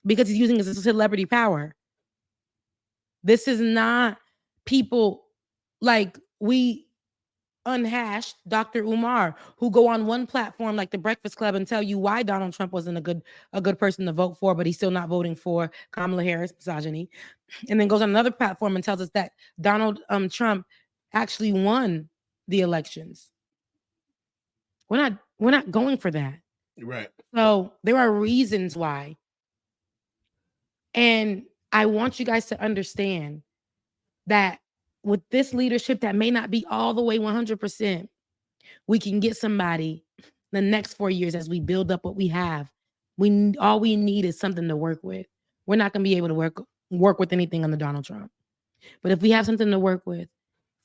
because he's using it as a celebrity power. This is not people like we unhashed Dr. Umar, who go on one platform like the Breakfast Club and tell you why Donald Trump wasn't a good person to vote for, but he's still not voting for Kamala Harris, misogyny, and then goes on another platform and tells us that Donald Trump actually won the elections. We're not going for that. Right. So there are reasons why. And I want you guys to understand that with this leadership that may not be all the way 100%, we can get somebody the next 4 years as we build up what we have. All we need is something to work with. We're not going to be able to work with anything under Donald Trump. But if we have something to work with,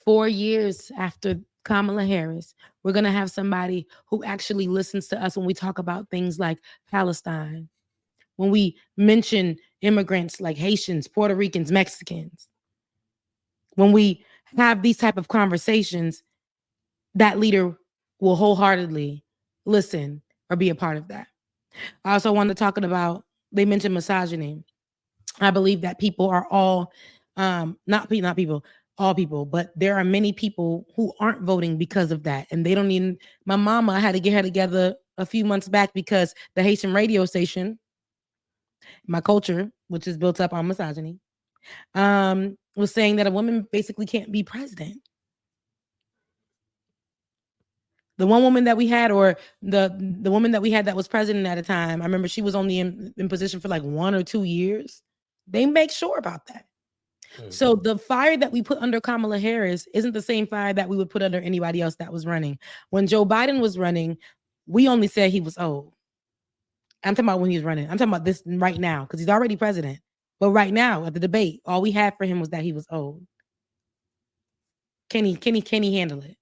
4 years after Kamala Harris, we're going to have somebody who actually listens to us when we talk about things like Palestine, when we mention immigrants like Haitians, Puerto Ricans, Mexicans. When we have these type of conversations, that leader will wholeheartedly listen or be a part of that. I also wanted to talk about, they mentioned misogyny. I believe that people are all, not people, all people, but there are many people who aren't voting because of that. And they don't even, my mama, I had to get her together a few months back because the Haitian radio station, my culture, which is built up on misogyny, was saying that a woman basically can't be president. The one woman that we had, or the woman that we had that was president at a time, I remember she was only in position for like 1 or 2 years. They make sure about that. So the fire that we put under Kamala Harris isn't the same fire that we would put under anybody else that was running. When Joe Biden was running, we only said he was old. I'm talking about when he was running. I'm talking about this right now because he's already president. But right now at the debate, all we had for him was that he was old. Can he handle it?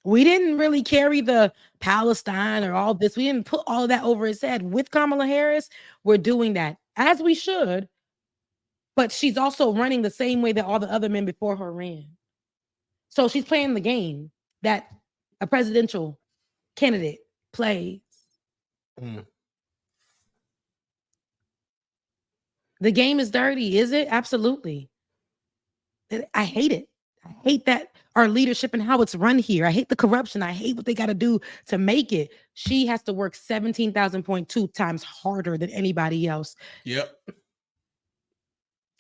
We didn't really carry the Palestine or all this. We didn't put all of that over his head. With Kamala Harris, we're doing that as we should. But she's also running the same way that all the other men before her ran. So she's playing the game that a presidential candidate plays. The game is dirty, is it? Absolutely. I hate it. I hate that our leadership and how it's run here. I hate the corruption. I hate what they got to do to make it. She has to work 17,000.2 times harder than anybody else. Yep.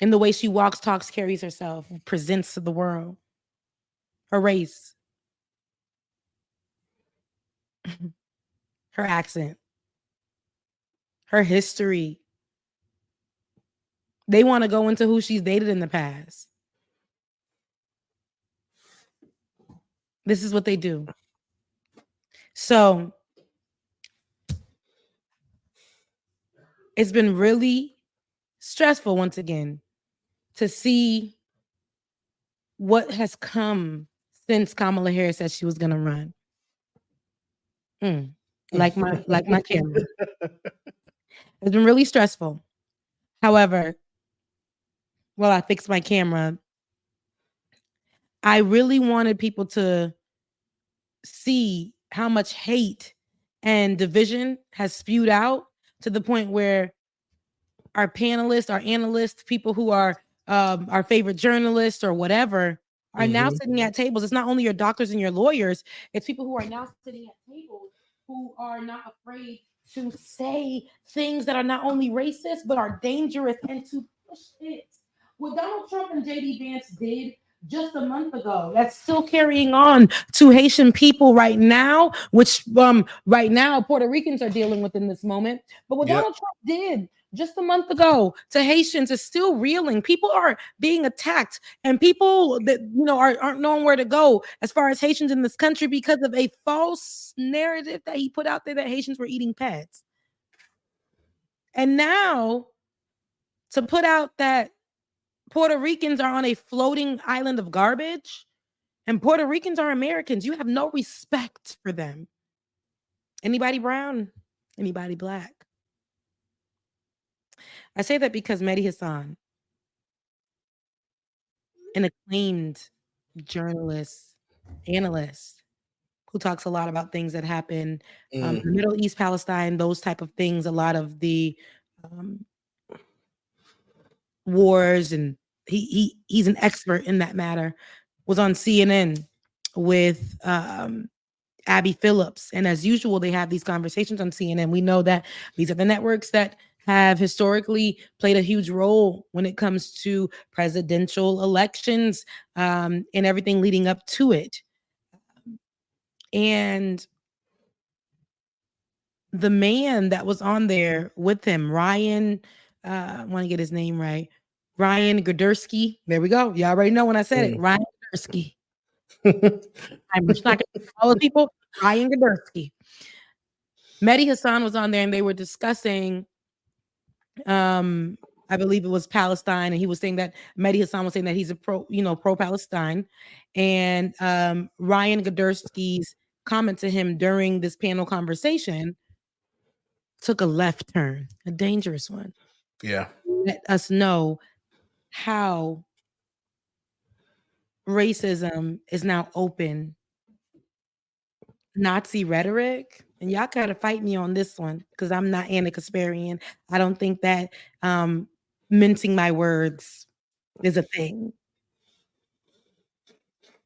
in the way she walks, talks, carries herself, presents to the world. Her race, her accent, her history. They want to go into who she's dated in the past. This is what they do. So it's been really stressful once again to see what has come since Kamala Harris said she was going to run. Like my camera. It's been really stressful. However, while I fixed my camera, I really wanted people to see how much hate and division has spewed out to the point where our panelists, our analysts, people who are our favorite journalists or whatever are now sitting at tables. It's not only your doctors and your lawyers, it's people who are now sitting at tables who are not afraid to say things that are not only racist, but are dangerous and to push it. What Donald Trump and J.D. Vance did just a month ago, that's still carrying on to Haitian people right now, which right now Puerto Ricans are dealing with in this moment. But what Donald Trump did just a month ago to Haitians is still reeling. People are being attacked, and people that aren't knowing where to go as far as Haitians in this country because of a false narrative that he put out there that Haitians were eating pets. And now to put out that Puerto Ricans are on a floating island of garbage and Puerto Ricans are Americans, you have no respect for them. Anybody brown, anybody black. I say that because Mehdi Hasan, an acclaimed journalist, analyst, who talks a lot about things that happen in the Middle East, Palestine, those type of things, a lot of the wars, and he's an expert in that matter, was on CNN with Abby Phillips. And as usual, they have these conversations on CNN. We know that these are the networks that have historically played a huge role when it comes to presidential elections and everything leading up to it. And the man that was on there with him, Ryan, I want to get his name right, Ryan Gudersky. There we go. You already know when I said it, Ryan Gudersky. I'm just not going to call the people. Ryan Gudersky. Mehdi Hasan was on there, and they were discussing I believe it was Palestine, and he was saying that Mehdi Hasan was saying that he's a pro-Palestine, and Ryan Gudersky's comment to him during this panel conversation took a left turn, a dangerous one. Yeah. Let us know how racism is now open Nazi rhetoric. And y'all gotta fight me on this one because I'm not Anna Kasparian. I don't think that mincing my words is a thing.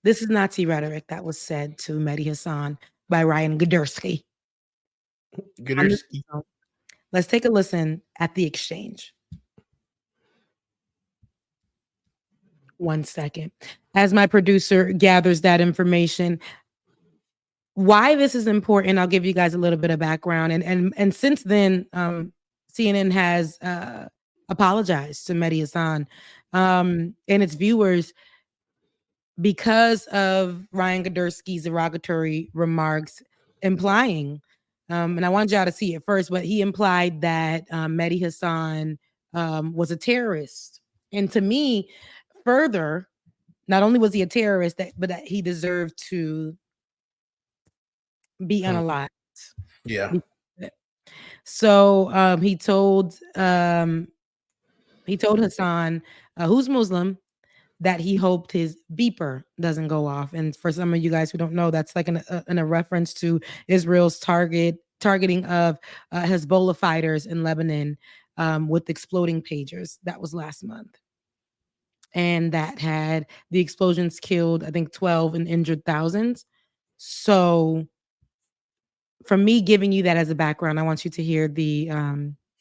This is Nazi rhetoric that was said to Mehdi Hasan by Ryan Gudersky. Let's take a listen at the exchange. 1 second. As my producer gathers that information, why this is important, I'll give you guys a little bit of background. And since then, CNN has apologized to Mehdi Hasan and its viewers because of Ryan Gudersky's derogatory remarks, implying, and I wanted y'all to see it first, but he implied that Mehdi Hasan was a terrorist. And to me, further, not only was he a terrorist, but that he deserved to be unalived. Yeah. So he told Hasan, who's Muslim, that he hoped his beeper doesn't go off. And for some of you guys who don't know, that's like in a reference to Israel's targeting of Hezbollah fighters in Lebanon with exploding pagers. That was last month. And that had the explosions killed, I think, 12 and injured thousands. So from me giving you that as a background, I want you to hear the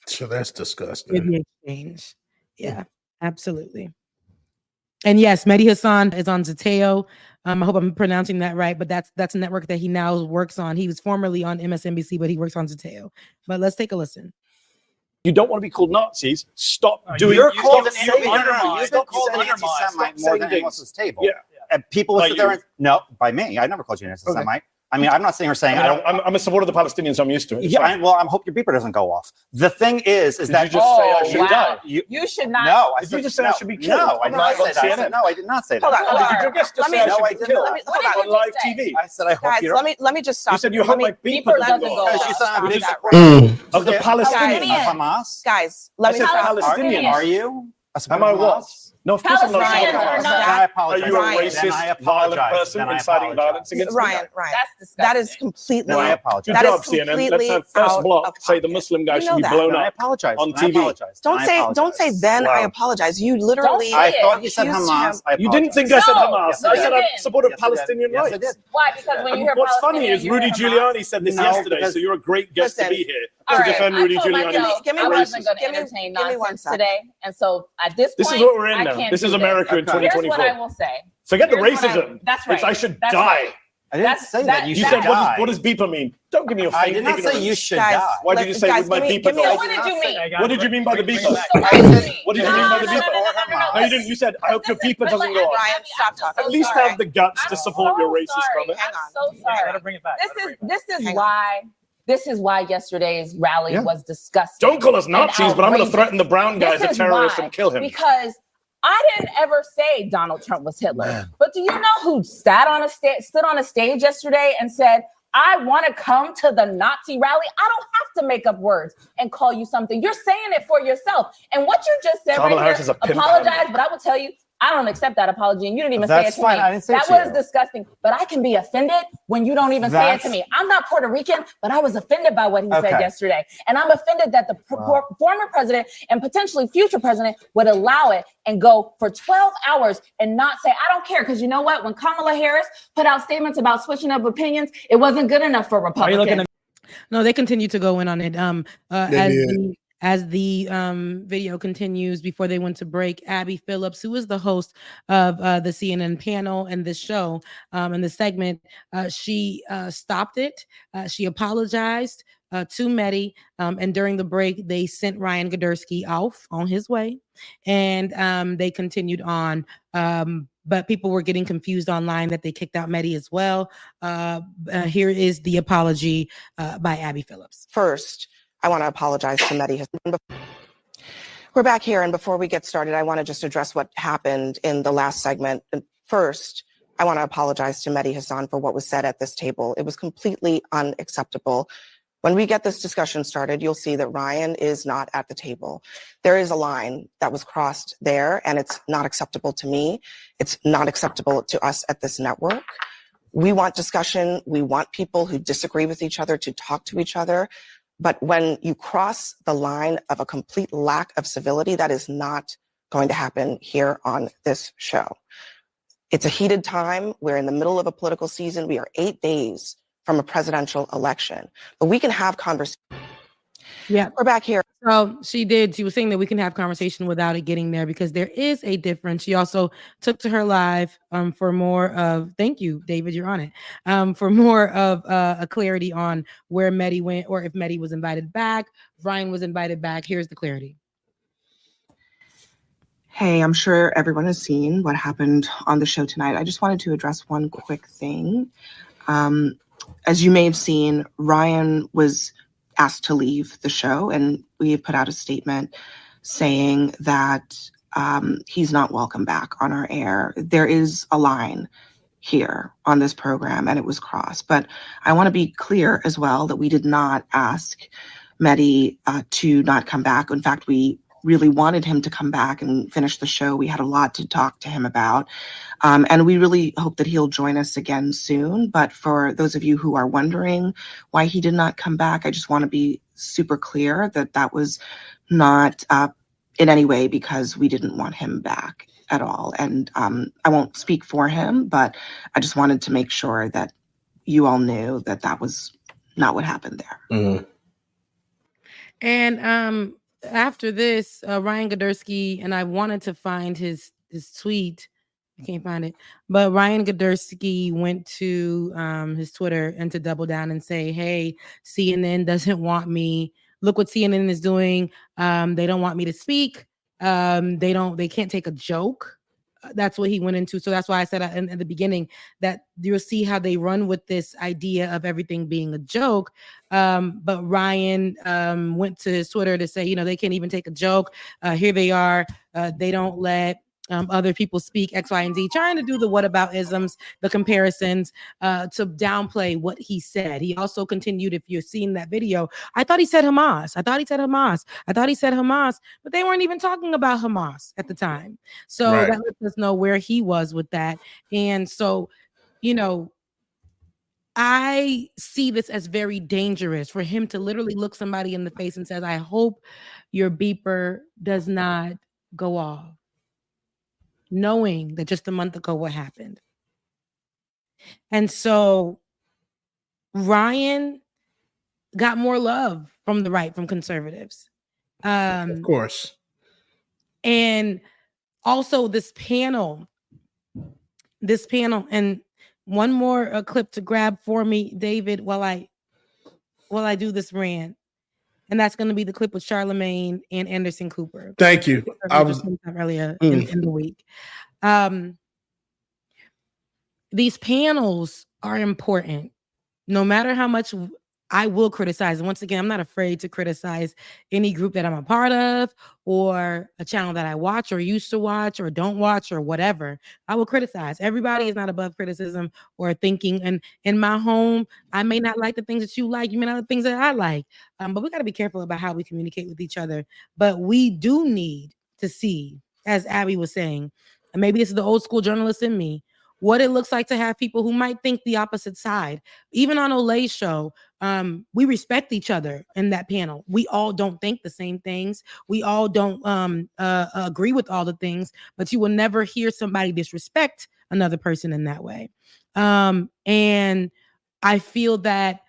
so that's disgusting. The exchange. Yeah. Absolutely. And yes, Mehdi Hasan is on Zateo. I hope I'm pronouncing that right, but that's a network that he now works on. He was formerly on MSNBC, but he works on Zateo. But let's take a listen. You don't want to be called Nazis. Stop doing. You're called stop an saying- You've been called an anti-Semite more than anyone else at this table. Yeah. And people will By sit there you. and no, by me. I never called you an anti-Semite. I mean, I'm not sitting here saying I don't. I'm a supporter of the Palestinians. So I'm used to it. It's Yeah, fine. well, I hope your beeper doesn't go off. The thing is Did that you just say I should die? You should not. No, I Did said you just say no. I should be killed? No, I did not say that. I said, no, I did not say that. Hold on, hold on. Did your guest just Let say me- I should no, I be didn't. killed? What did on you live just say? TV. I said I hope Guys, you're. let me just stop. You said you hope my beeper doesn't go go off. Because you said I'm Stop a that. Of the Palestinians. Hamas. Guys, let me I said stop. Palestinians. Are you? Am I what? No, of course I'm not. Palestinians are Then not. I apologize. Are you a Then I racist, violent apologize. person Then I inciting apologize. violence against me? Ryan, That's disgusting. that is completely. No, I apologize. Good That job, is CNN. Let's completely have first out block of say the pocket. Muslim guy You should know be that. blown Then I up apologize. on Then I TV. apologize. Don't Then I say apologize. then I Wow. apologize. You literally. I thought you said accused Hamas. him. I You didn't think I said Hamas. No, I you said I didn't. supported Yes, I did. Palestinian Yes, I rights. did. Why? Because when you hear What's funny Palestinian, is you Rudy hear Giuliani said this No, yesterday, because- so you're a great guest to Listen. be here All to right, defend I Rudy told Giuliani. myself Give me I one- wasn't going to give me- entertain give me one nonsense second. today, and so at this point, This is what we're in I now. can't This do is America in Here's what 2024. I will say. Forget the Here's what racism. That's right. It's I should That's die. right. I didn't say that. You You should said, die. what does beeper mean? Don't give me your I fake did not say ignorance. you should Guys, die. Why did you say guys, with my give me- beeper give me go a- off? What did you mean? What did you mean by the beeper? I said, What did you mean by the No, beeper? no, No, you didn't. You said, I hope your beeper doesn't go off. Ryan, stop talking. At least Sorry. have the guts to support your racist comment. Hang on. So sorry. bring it back. This is why yesterday's rally Yeah. was disgusting. Don't call us Nazis, but I'm going to outrageous. threaten the brown guy as a This is terrorist why. and kill him. Because I didn't ever say Donald Trump was Hitler. But do you know who stood on a stage yesterday and said, I want to come to the Nazi rally? I don't have to make up words and call you something. You're saying it for yourself. And what you just said Kamala right Harris here, is a pimp. apologize, but I will tell you, I don't accept that apology, and you didn't even That's say it to fine. me. I didn't say it that to was you. disgusting. But I can be offended when you don't even say it That's- to me. I'm not Puerto Rican, but I was offended by what he said Okay. yesterday. And I'm offended that the former president and potentially future president would allow it and go for 12 hours and not say, I don't care. Because you know what? When Kamala Harris put out statements about switching up opinions, it wasn't good enough for Republicans. No, they continue to go in on it. As the video continues, before they went to break, Abby Phillips, who is the host of the CNN panel and this show, and the segment, she stopped it. She apologized to Mehdi, and during the break, they sent Ryan Godersky off on his way, and they continued on. But people were getting confused online that they kicked out Mehdi as well. Here is the apology by Abby Phillips. First, I want to apologize to Mehdi. We're back here, and before we get started, I want to just address what happened in the last segment. And first, I want to apologize to Mehdi Hasan for what was said at this table. It was completely unacceptable. When we get this discussion started, you'll see that Ryan is not at the table. There is a line that was crossed there, and it's not acceptable to me. It's not acceptable to us at this network. We want discussion. We want people who disagree with each other to talk to each other. But when you cross the line of a complete lack of civility, that is not going to happen here on this show. It's a heated time. We're in the middle of a political season. We are 8 days from a presidential election, but we can have conversation. Yeah, we're back here. So she was saying that we can have conversation without it getting there, because there is a difference. She also took to her live for more of, thank you, David, you're on it, for more of a clarity on where Mehdi went, or if Mehdi was invited back, Ryan was invited back. Here's the clarity. Hey, I'm sure everyone has seen what happened on the show tonight. I just wanted to address one quick thing. As you may have seen, Ryan was asked to leave the show, and we have put out a statement saying that he's not welcome back on our air. There is a line here on this program, and it was crossed. But I want to be clear as well that we did not ask Mehdi to not come back. In fact, we really wanted him to come back and finish the show. We had a lot to talk to him about. And we really hope that he'll join us again soon. But for those of you who are wondering why he did not come back, I just want to be super clear that that was not in any way because we didn't want him back at all. And I won't speak for him, but I just wanted to make sure that you all knew that that was not what happened there. And after this, Ryan Godersky, and I wanted to find his tweet. I can't find it, but Ryan Godersky went to his Twitter and to double down and say, "Hey, CNN doesn't want me. Look what CNN is doing. They don't want me to speak. They can't take a joke." That's what he went into. So that's why I said in the beginning that you'll see how they run with this idea of everything being a joke. But Ryan went to his Twitter to say, they can't even take a joke. Here they are. They don't let other people speak X, Y, and Z, trying to do the whataboutisms, the comparisons, to downplay what he said. He also continued, if you're seeing that video, I thought he said Hamas. I thought he said Hamas, but they weren't even talking about Hamas at the time. So that lets us know where he was with that. And so, I see this as very dangerous for him to literally look somebody in the face and says, I hope your beeper does not go off, knowing that just a month ago what happened. And so Ryan got more love from the right, from conservatives. Of course. And also this panel, and one more clip to grab for me, David, while I do this rant. And that's going to be the clip with Charlamagne and Anderson Cooper. Thank you. I was earlier in the week. These panels are important. No matter how much I will criticize. And once again, I'm not afraid to criticize any group that I'm a part of or a channel that I watch or used to watch or don't watch or whatever. I will criticize. Everybody is not above criticism or thinking. And in my home, I may not like the things that you like. You may not like the things that I like. But we got to be careful about how we communicate with each other. But we do need to see, as Abby was saying, and maybe this is the old school journalist in me, what it looks like to have people who might think the opposite side. Even on Olay's show, we respect each other in that panel. We all don't think the same things. We all don't agree with all the things, but you will never hear somebody disrespect another person in that way. And I feel that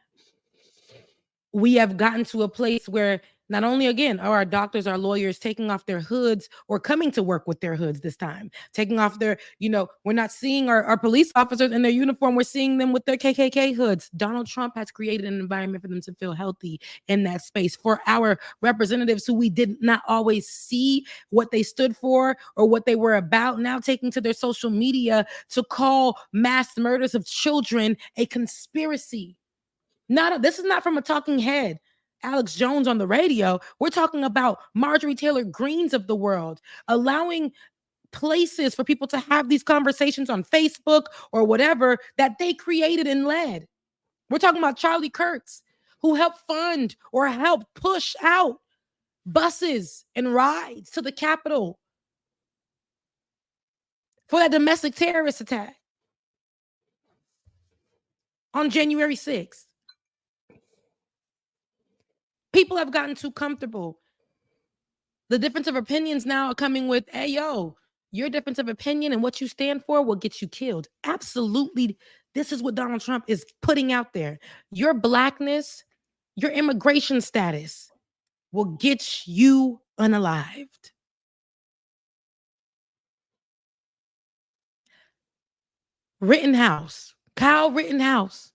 we have gotten to a place where not only, again, are our doctors, our lawyers taking off their hoods or coming to work with their hoods this time, taking off their, we're not seeing our police officers in their uniform. We're seeing them with their KKK hoods. Donald Trump has created an environment for them to feel healthy in that space. For our representatives who we did not always see what they stood for or what they were about, now taking to their social media to call mass murders of children a conspiracy. This is not from a talking head, Alex Jones on the radio. We're talking about Marjorie Taylor Greenes of the world, allowing places for people to have these conversations on Facebook or whatever that they created and led. We're talking about Charlie Kirks, who helped fund or helped push out buses and rides to the Capitol for that domestic terrorist attack on January 6th. People have gotten too comfortable. The difference of opinions now are coming with, hey, yo, your difference of opinion and what you stand for will get you killed. Absolutely. This is what Donald Trump is putting out there. Your blackness, your immigration status will get you unalived. Kyle Rittenhouse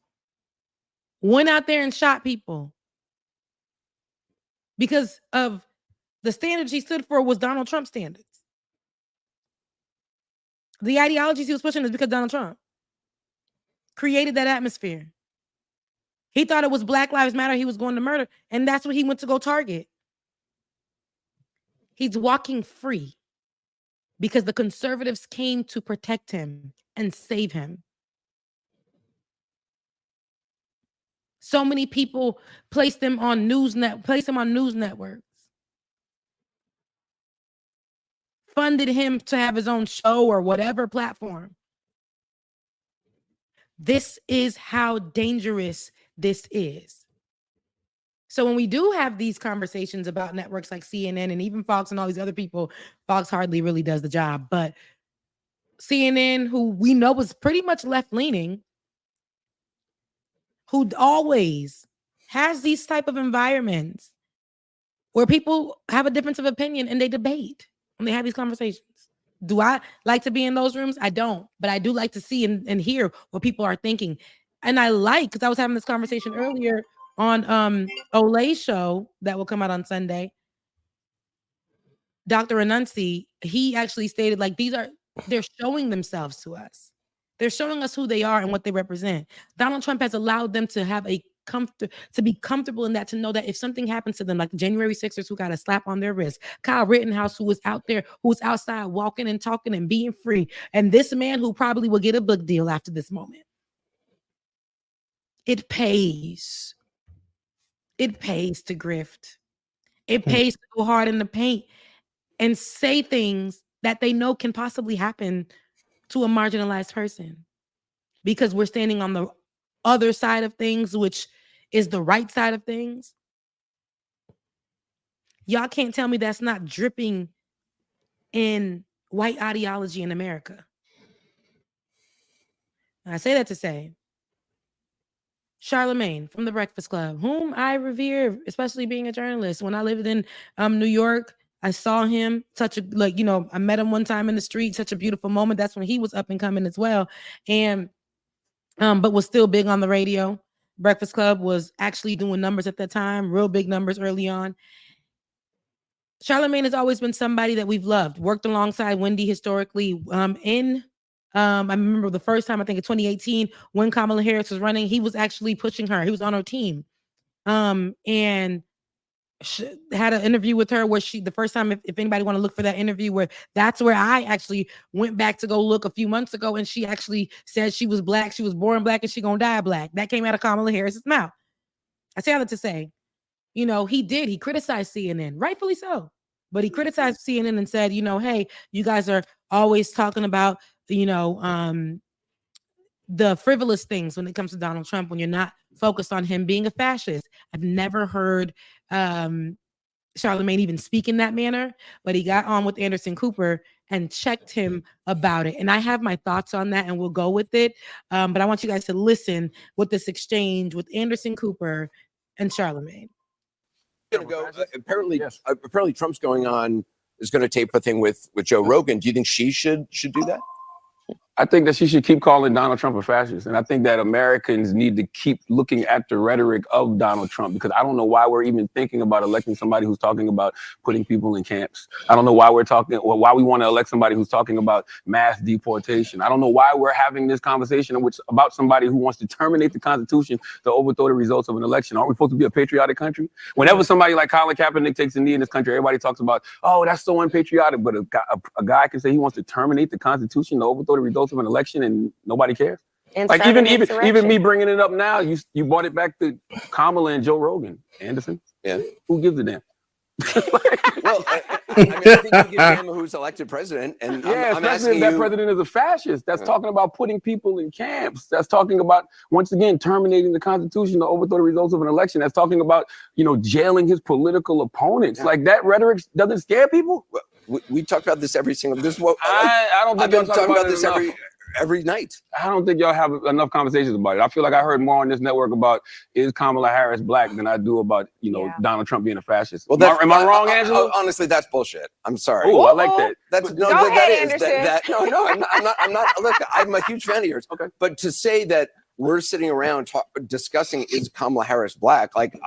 went out there and shot people because of the standards he stood for was Donald Trump standards. The ideologies he was pushing is because Donald Trump created that atmosphere. He thought it was Black Lives Matter he was going to murder, and that's what he went to go target. He's walking free because the conservatives came to protect him and save him. So many people place him on news networks. Funded him to have his own show or whatever platform. This is how dangerous this is. So when we do have these conversations about networks like CNN and even Fox and all these other people, Fox hardly really does the job, but CNN, who we know was pretty much left-leaning, who always has these type of environments where people have a difference of opinion and they debate and they have these conversations. Do I like to be in those rooms? I don't, but I do like to see and hear what people are thinking. And I like, because I was having this conversation earlier on Olay's show that will come out on Sunday. Dr. Anansi, he actually stated like they're showing themselves to us. They're showing us who they are and what they represent. Donald Trump has allowed them to have to be comfortable in that, to know that if something happens to them, like January 6ers who got a slap on their wrist, Kyle Rittenhouse who was out there, who was outside walking and talking and being free, and this man who probably will get a book deal after this moment. It pays. It pays to grift. It pays to go hard in the paint and say things that they know can possibly happen to a marginalized person, because we're standing on the other side of things, which is the right side of things. Y'all can't tell me that's not dripping in white ideology in America. And I say that to say, Charlamagne from The Breakfast Club, whom I revere, especially being a journalist. When I lived in New York, I saw him I met him one time in the street, such a beautiful moment. That's when he was up and coming as well. And but was still big on the radio. Breakfast Club was actually doing numbers at that time, real big numbers early on. Charlamagne has always been somebody that we've loved, worked alongside Wendy historically. I remember the first time, I think in 2018, when Kamala Harris was running, he was actually pushing her. He was on her team. And had an interview with her where the first time, if anybody want to look for that interview, where that's where I actually went back to go look a few months ago, and she actually said she was black, she was born black, and she gonna die black. That came out of Kamala Harris's mouth. I say all that to say, he criticized CNN, rightfully so, but he criticized CNN and said, hey, you guys are always talking about, the frivolous things when it comes to Donald Trump, when you're not focused on him being a fascist. I've never heard Charlamagne even speak in that manner, but he got on with Anderson Cooper and checked him about it. And I have my thoughts on that, and we'll go with it. But I want you guys to listen with this exchange with Anderson Cooper and Charlamagne. Apparently Trump's is going to tape a thing with Joe Rogan. Do you think she should do that? I think that she should keep calling Donald Trump a fascist. And I think that Americans need to keep looking at the rhetoric of Donald Trump, because I don't know why we're even thinking about electing somebody who's talking about putting people in camps. I don't know why why we want to elect somebody who's talking about mass deportation. I don't know why we're having this conversation about somebody who wants to terminate the Constitution to overthrow the results of an election. Aren't we supposed to be a patriotic country? Whenever somebody like Colin Kaepernick takes a knee in this country, everybody talks about, oh, that's so unpatriotic. But a guy can say he wants to terminate the Constitution to overthrow the results of an election and nobody cares. And like even me bringing it up now, you brought it back to Kamala and Joe Rogan. Anderson, who gives a damn? Well, I think you give him who's elected president, and I'm asking that president is a fascist. That's talking about putting people in camps. That's talking about, once again, terminating the Constitution to overthrow the results of an election. That's talking about, jailing his political opponents. Yeah. Like, that rhetoric doesn't scare people. We talk about this every single. This is what I don't think I've been talking about this every night. I don't think y'all have enough conversations about it. I feel like I heard more on this network about is Kamala Harris black than I do about Donald Trump being a fascist. Well, am I wrong, Angela? Honestly, that's bullshit. I'm sorry. Oh, I like that. That's no, Go that ahead, is that. No, I'm not. Look, I'm a huge fan of yours. Okay, but to say that we're sitting around discussing is Kamala Harris black, like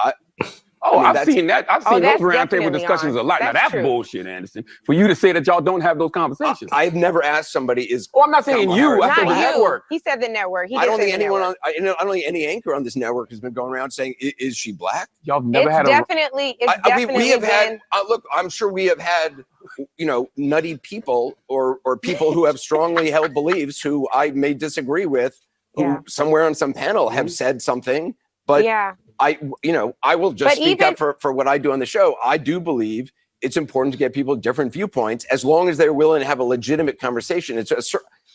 I've seen that. I've seen those roundtable discussions a lot. Now that's bullshit, Anderson. For you to say that y'all don't have those conversations. I've never asked somebody I'm not saying you. I said the network. He said the network. I don't think anyone I don't think any anchor on this network has been going around saying, "Is she black?" Y'all never had definitely. We have had. Look, I'm sure we have had, nutty people or people who have strongly held beliefs who I may disagree with, who somewhere on some panel have said something, but I will just speak up for what I do on the show. I do believe it's important to get people different viewpoints as long as they're willing to have a legitimate conversation.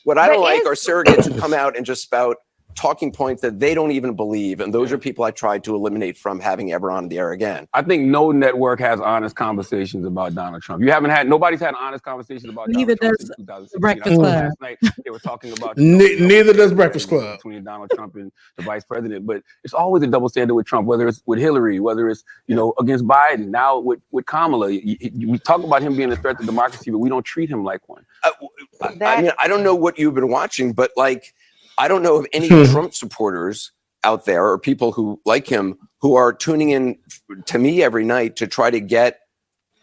What I don't like are surrogates who come out and just spout talking points that they don't even believe, and those are people I tried to eliminate from having ever on the air again. I think no network has honest conversations about Donald Trump. Nobody's had honest conversations about Neither Donald Trump does since 2016. the Breakfast Club. Last night they were talking about neither does Breakfast Club between Donald Trump and the vice president. But it's always a double standard with Trump, whether it's with Hillary, whether it's against Biden. Now with Kamala, we talk about him being a threat to democracy, but we don't treat him like one. I mean, I don't know what you've been watching, but like, I don't know of any Trump supporters out there or people who like him who are tuning in to me every night to try to get,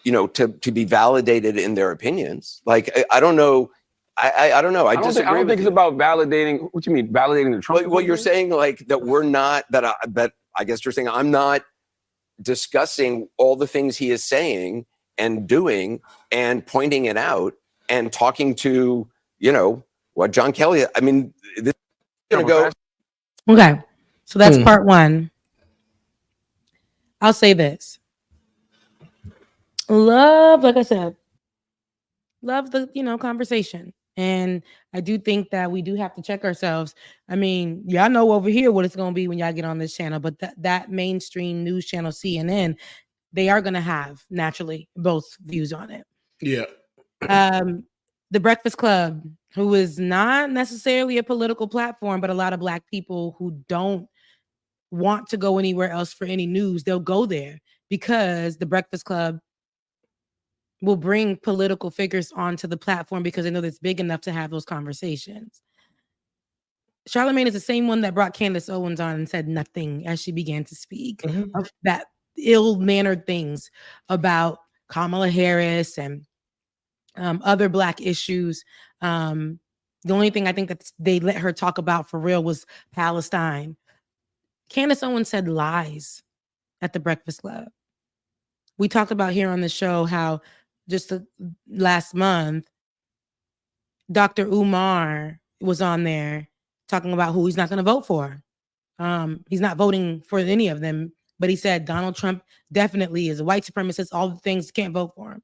to be validated in their opinions. Like, I don't know. I don't know. I disagree. I don't think it's about validating. What you mean, validating the Trump? Well, you're saying like that we're not, that I guess you're saying I'm not discussing all the things he is saying and doing and pointing it out and talking to, what John Kelly, I mean, this is going to go. Okay. So that's part one. I'll say this. Like I said, love the, conversation. And I do think that we do have to check ourselves. I mean, y'all know over here what it's going to be when y'all get on this channel, but that mainstream news channel, CNN, they are going to have naturally both views on it. Yeah. The Breakfast Club, who is not necessarily a political platform, but a lot of Black people who don't want to go anywhere else for any news, they'll go there because the Breakfast Club will bring political figures onto the platform because they know that's big enough to have those conversations. Charlamagne is the same one that brought Candace Owens on and said nothing as she began to speak of that ill-mannered things about Kamala Harris and other Black issues. The only thing I think that they let her talk about for real was Palestine. Candace Owens said lies at the Breakfast Club. We talked about here on the show how just last month, Dr. Umar was on there talking about who he's not going to vote for. He's not voting for any of them, but he said Donald Trump definitely is a white supremacist, all the things, can't vote for him.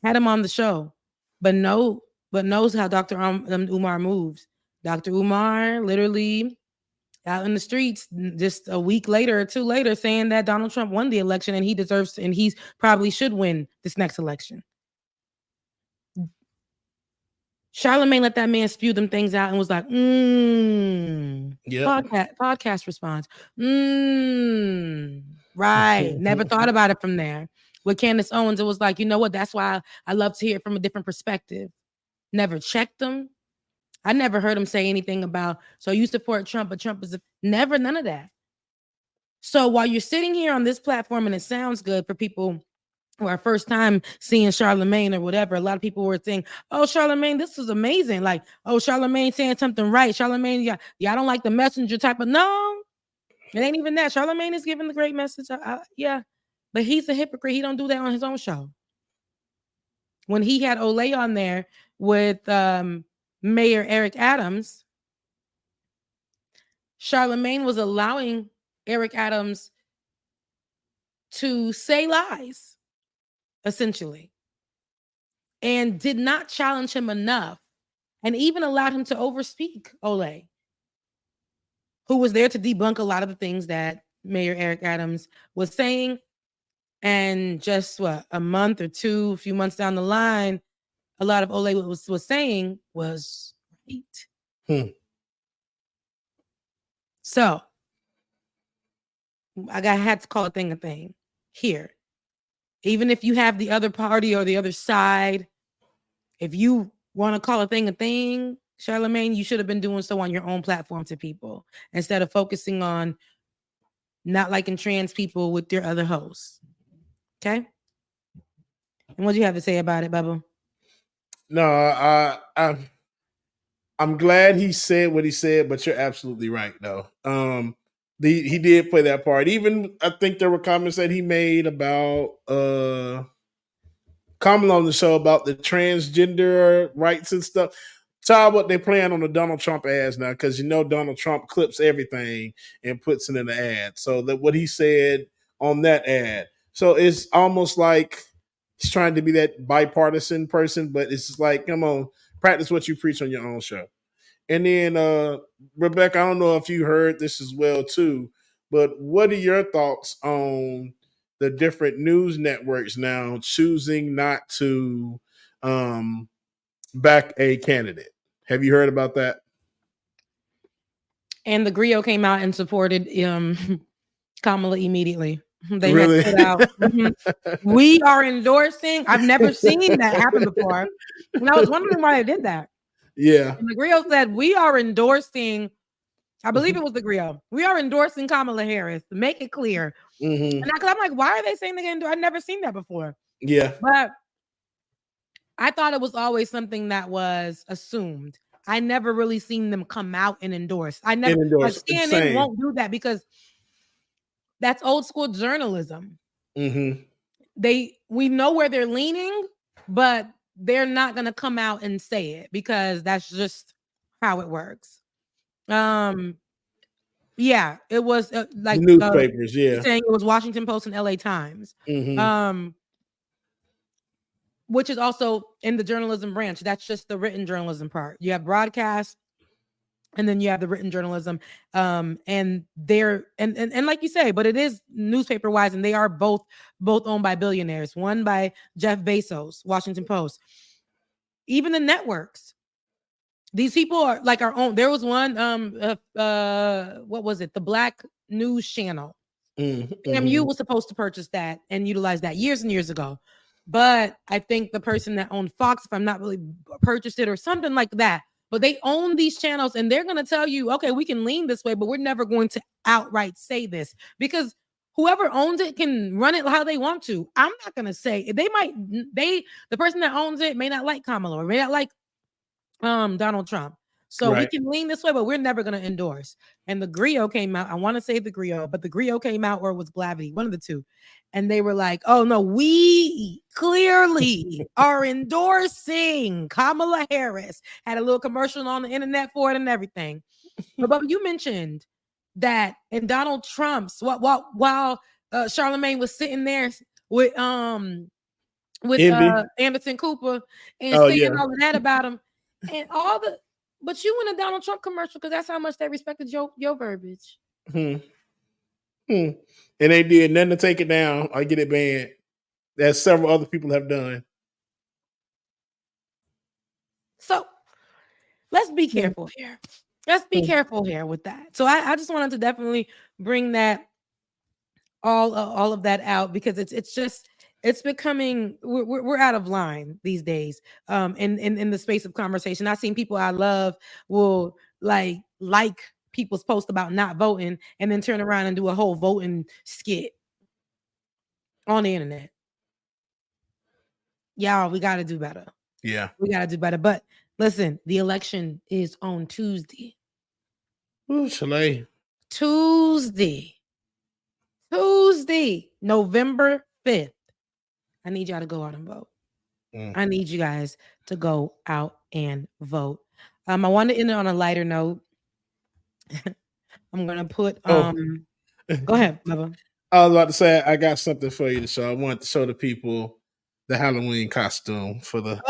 Had him on the show, but knows how Dr. Umar moves. Dr. Umar literally out in the streets just a week later or two later saying that Donald Trump won the election and he deserves and he probably should win this next election. Charlamagne let that man spew them things out and was like, podcast response. Right. Never thought about it from there. With Candace Owens, it was like, you know what? That's why I love to hear it from a different perspective. Never checked them. I never heard him say anything about, so you support Trump, but Trump is never, none of that. So while you're sitting here on this platform and it sounds good for people who are first time seeing Charlamagne or whatever, a lot of people were saying, oh, Charlamagne, this is amazing. Like, oh, Charlamagne saying something right. Charlamagne, yeah, I don't like the messenger type of, no, it ain't even that. Charlamagne is giving the great message. Yeah, but he's a hypocrite. He don't do that on his own show. When he had Olay on there with Mayor Eric Adams, Charlamagne was allowing Eric Adams to say lies, essentially, and did not challenge him enough, and even allowed him to overspeak Olay, who was there to debunk a lot of the things that Mayor Eric Adams was saying. And just a few months down the line, a lot of Olay was saying was right. So I had to call a thing here. Even if you have the other party or the other side, if you want to call a thing, Charlamagne, you should have been doing so on your own platform to people instead of focusing on not liking trans people with your other hosts. Okay? And what do you have to say about it, Bubba? No, I'm glad he said what he said, but you're absolutely right, though. He did play that part. Even I think there were comments that he made about Kamala on the show about the transgender rights and stuff. Child, what they playing on the Donald Trump ads now, because Donald Trump clips everything and puts it in the ad. So that what he said on that ad. So it's almost like he's trying to be that bipartisan person, but it's just like, come on, practice what you preach on your own show. And then Rebecca, I don't know if you heard this as well too, but what are your thoughts on the different news networks now choosing not to back a candidate? Have you heard about that? And the Griot came out and supported Kamala immediately. They Really? had put out, we are endorsing. I've never seen that happen before. And I was wondering why they did that. Yeah. And the Griot said, we are endorsing, I believe it was the Griot. We are endorsing Kamala Harris. Make it clear. Mm-hmm. And I'm like, why are they saying they're going to do? I've never seen that before. Yeah. But I thought it was always something that was assumed. I never really seen them come out and endorse. I never, like CNN won't do that because that's old school journalism. Mm-hmm. We know where they're leaning, but they're not going to come out and say it because that's just how it works. Yeah, it was like newspapers. Saying it was Washington Post and LA Times. Mm-hmm. Which is also in the journalism branch. That's just the written journalism part. You have broadcast, and then you have the written journalism. And they're and like you say, but it is newspaper wise, and they are both owned by billionaires. One by Jeff Bezos, Washington Post. Even the networks. These people are like our own. There was one, what was it? The Black News Channel. AMU was supposed to purchase that and utilize that years and years ago. But I think the person that owned Fox, if I'm not really purchased it or something like that, but they own these channels and they're going to tell you, okay, we can lean this way, but we're never going to outright say this because whoever owns it can run it how they want to. I'm not going to say the person that owns it may not like Kamala or may not like Donald Trump. So we can lean this way, but we're never going to endorse. And the Griot came out. I want to say the Griot, but the Griot came out or it was Blavity, one of the two. And they were like, oh, no, we clearly are endorsing Kamala Harris. Had a little commercial on the internet for it and everything. But you mentioned that in Donald Trump's, while Charlamagne was sitting there with Anderson Cooper and saying all of that about him and all the, but you in a Donald Trump commercial because that's how much they respected your verbiage. And they did nothing to take it down or get it banned, as several other people have done. So let's be careful here. Let's be careful here with that. So I just wanted to definitely bring that all of that out because it's becoming we're out of line these days. In the space of conversation, I've seen people I love will like people's post about not voting and then turn around and do a whole voting skit on the internet. Y'all, we got to do better. Yeah, we got to do better. But listen, the election is on Tuesday. Ooh, Chalet. Tuesday, November 5th. I need y'all to go out and vote. I need you guys to go out and vote. I want to end it on a lighter note. I'm gonna put go ahead, Bubba. I was about to say I got something for you to show. I want to show the people the Halloween costume for the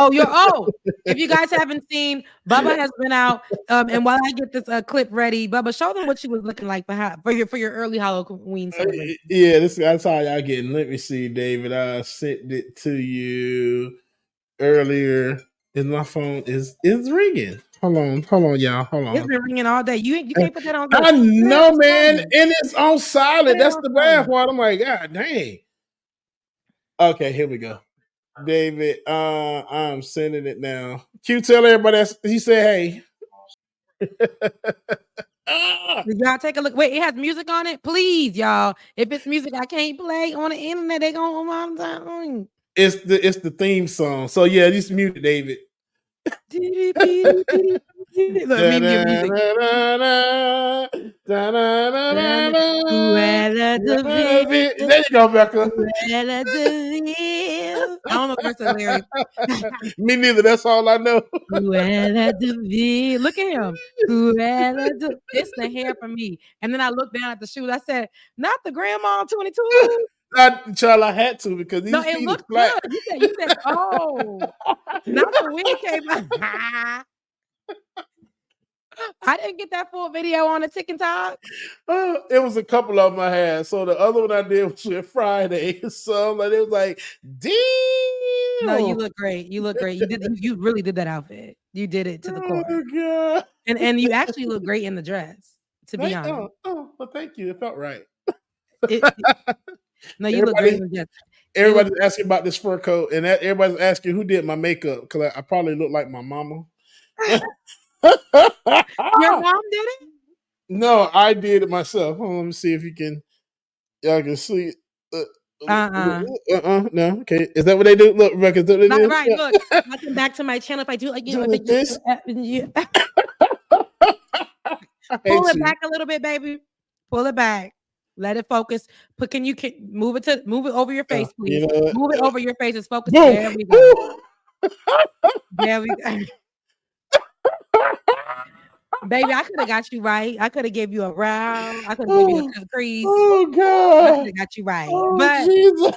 if you guys haven't seen, Bubba has been out. And while I get this clip ready, Bubba, show them what she was looking like for your early Halloween celebration. Yeah, that's how y'all getting. Let me see, David. I sent it to you earlier. And my phone is ringing. Hold on, y'all. Hold on. It's been ringing all day. You can't put that on. I know, man. And it's on silent. That's the bad part. I'm like, God dang. Okay, here we go. David, I'm sending it now. Q, tell everybody he said, hey. Did y'all take a look? Wait, it has music on it? Please, y'all. If it's music I can't play on the internet, they gonna It's the theme song. So yeah, just mute it, David. There you go, Becca. I don't know if that's a lyric. Me neither. That's all I know. Look at him. It's the hair for me. And then I looked down at the shoes. I said, not the grandma 22. Child, I had to because these it looked good. You said, oh, not the wig came out. I didn't get that full video on the TikTok. It was a couple of them I had. So the other one I did was with Friday. So it was like, damn. No, you look great. You look great. You really did that outfit. You did it to the core. Oh God. And you actually look great in the dress, to be honest. Well, thank you. It felt right. No, you look great in the dress. Everybody's asking about this fur coat, and everybody's asking who did my makeup because I probably look like my mama. Your mom did it? No, I did it myself. Hold on, let me see if y'all can see. No, okay. Is that what they do? Look, Rebecca, is that what they do? Right, look. I come back to my channel if I do like Pull it back a little bit, baby. Pull it back. Let it focus. Can you move it over your face, please? Move it over your face. It's focused. Boom. There we go. There we go. Baby, I could have got you right. I could have gave you a round. I could have given you a crease. Oh God! I could have got you right. But Jesus.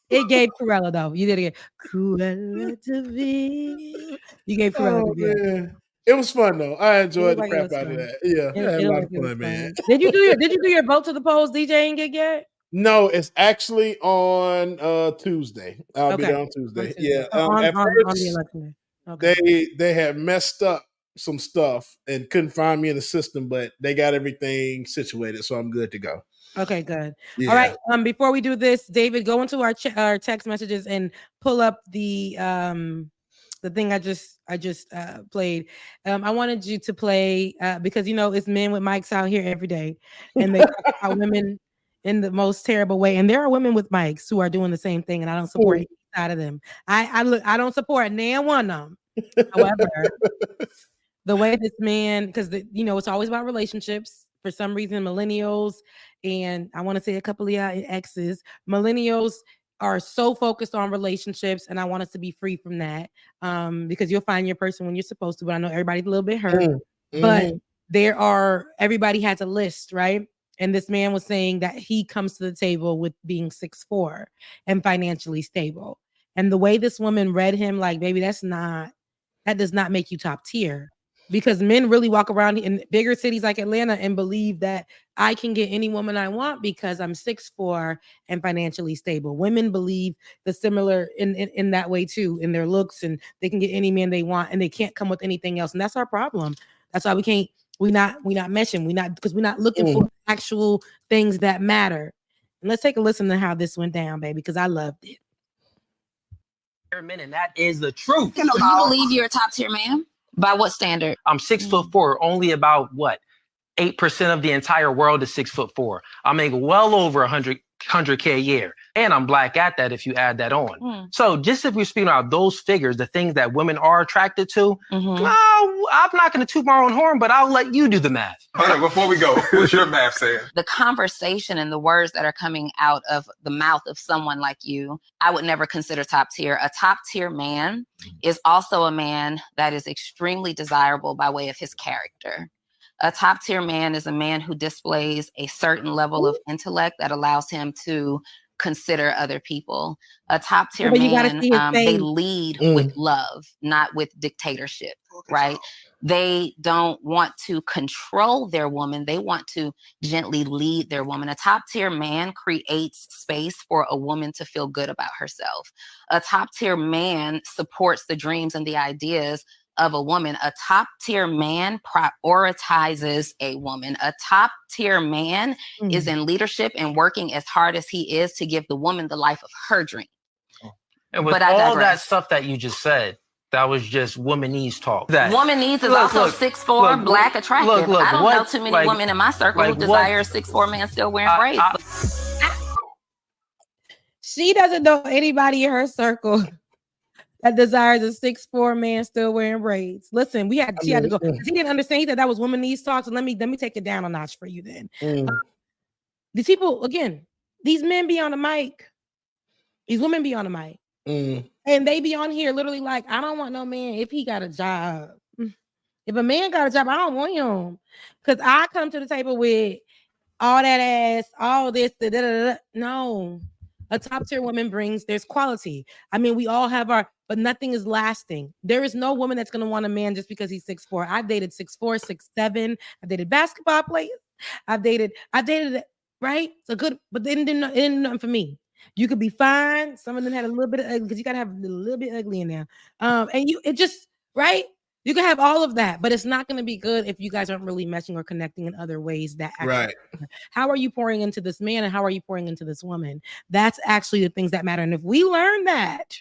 It gave Cruella though. You did it again. Cruella to be. You gave Cruella to be. Man. It was fun though. I enjoyed the crap out of that. Yeah, I had a lot of fun, man. Did you do your vote to the polls DJing gig yet? No, it's actually on Tuesday. I'll be there on Tuesday. Yeah. At first, on the election day. they had messed up some stuff and couldn't find me in the system, but they got everything situated, so I'm good to go. Okay, good. Yeah. All right. Before we do this, David, go into our text messages and pull up the thing I just played. I wanted you to play because it's men with mics out here every day, and they talk about women in the most terrible way. And there are women with mics who are doing the same thing, and I don't support any side of them. I don't support nan one of them. However, the way this man, because it's always about relationships. For some reason, millennials, and I want to say a couple of exes, millennials are so focused on relationships, and I want us to be free from that because you'll find your person when you're supposed to, but I know everybody's a little bit hurt. But everybody has a list, right? And this man was saying that he comes to the table with being 6'4" and financially stable. And the way this woman read him, like, baby, that does not make you top tier. Because men really walk around in bigger cities like Atlanta and believe that I can get any woman I want because I'm 6'4" and financially stable. Women believe the similar in that way too, in their looks, and they can get any man they want and they can't come with anything else. And that's our problem. That's why we're not meshing. Because we're not looking for actual things that matter. And let's take a listen to how this went down, baby, because I loved it. And that is the truth. Do you believe you're a top tier man? By what standard? I'm 6'4". Only about 8% of the entire world is 6'4". I make well over 100K a year, and I'm black at that. If you add that on, so just if we're speaking about those figures, the things that women are attracted to, no, I'm not going to toot my own horn, but I'll let you do the math. Hold on, before we go, what's your math saying? The conversation and the words that are coming out of the mouth of someone like you, I would never consider top tier. A top tier man is also a man that is extremely desirable by way of his character. A top tier man is a man who displays a certain level of intellect that allows him to consider other people. A top tier man, they lead with love, not with dictatorship, right? They don't want to control their woman. They want to gently lead their woman. A top tier man creates space for a woman to feel good about herself. A top tier man supports the dreams and the ideas of a woman. A top tier man prioritizes a woman. A top tier man is in leadership and working as hard as he is to give the woman the life of her dream. And with all that stuff that you just said, that was just womanese talk. Womanese is also 6'4", black, attractive. I don't know too many women in my circle who desire a 6'4" man still wearing braids. She doesn't know anybody in her circle that desires a 6'4" man still wearing braids. Listen, she had to go. He didn't understand that was womanese talk. So let me take it down a notch for you then. These people, again, these men be on the mic. These women be on the mic. And they be on here literally like, I don't want no man if he got a job. If a man got a job, I don't want him. Because I come to the table with all that ass, all this, No. a top tier woman brings, there's quality. I mean, we all have our, but nothing is lasting. There is no woman that's going to want a man just because he's 6'4". I've dated 6'4", 6'7". I've dated basketball players. I've dated, right? So good, but it didn't do nothing for me. You could be fine. Some of them had a little bit of ugly because you got to have a little bit ugly in there. And it just, right? You can have all of that, but it's not going to be good if you guys aren't really meshing or connecting in other ways. That actually, right. How are you pouring into this man and how are you pouring into this woman? That's actually the things that matter. And if we learn that,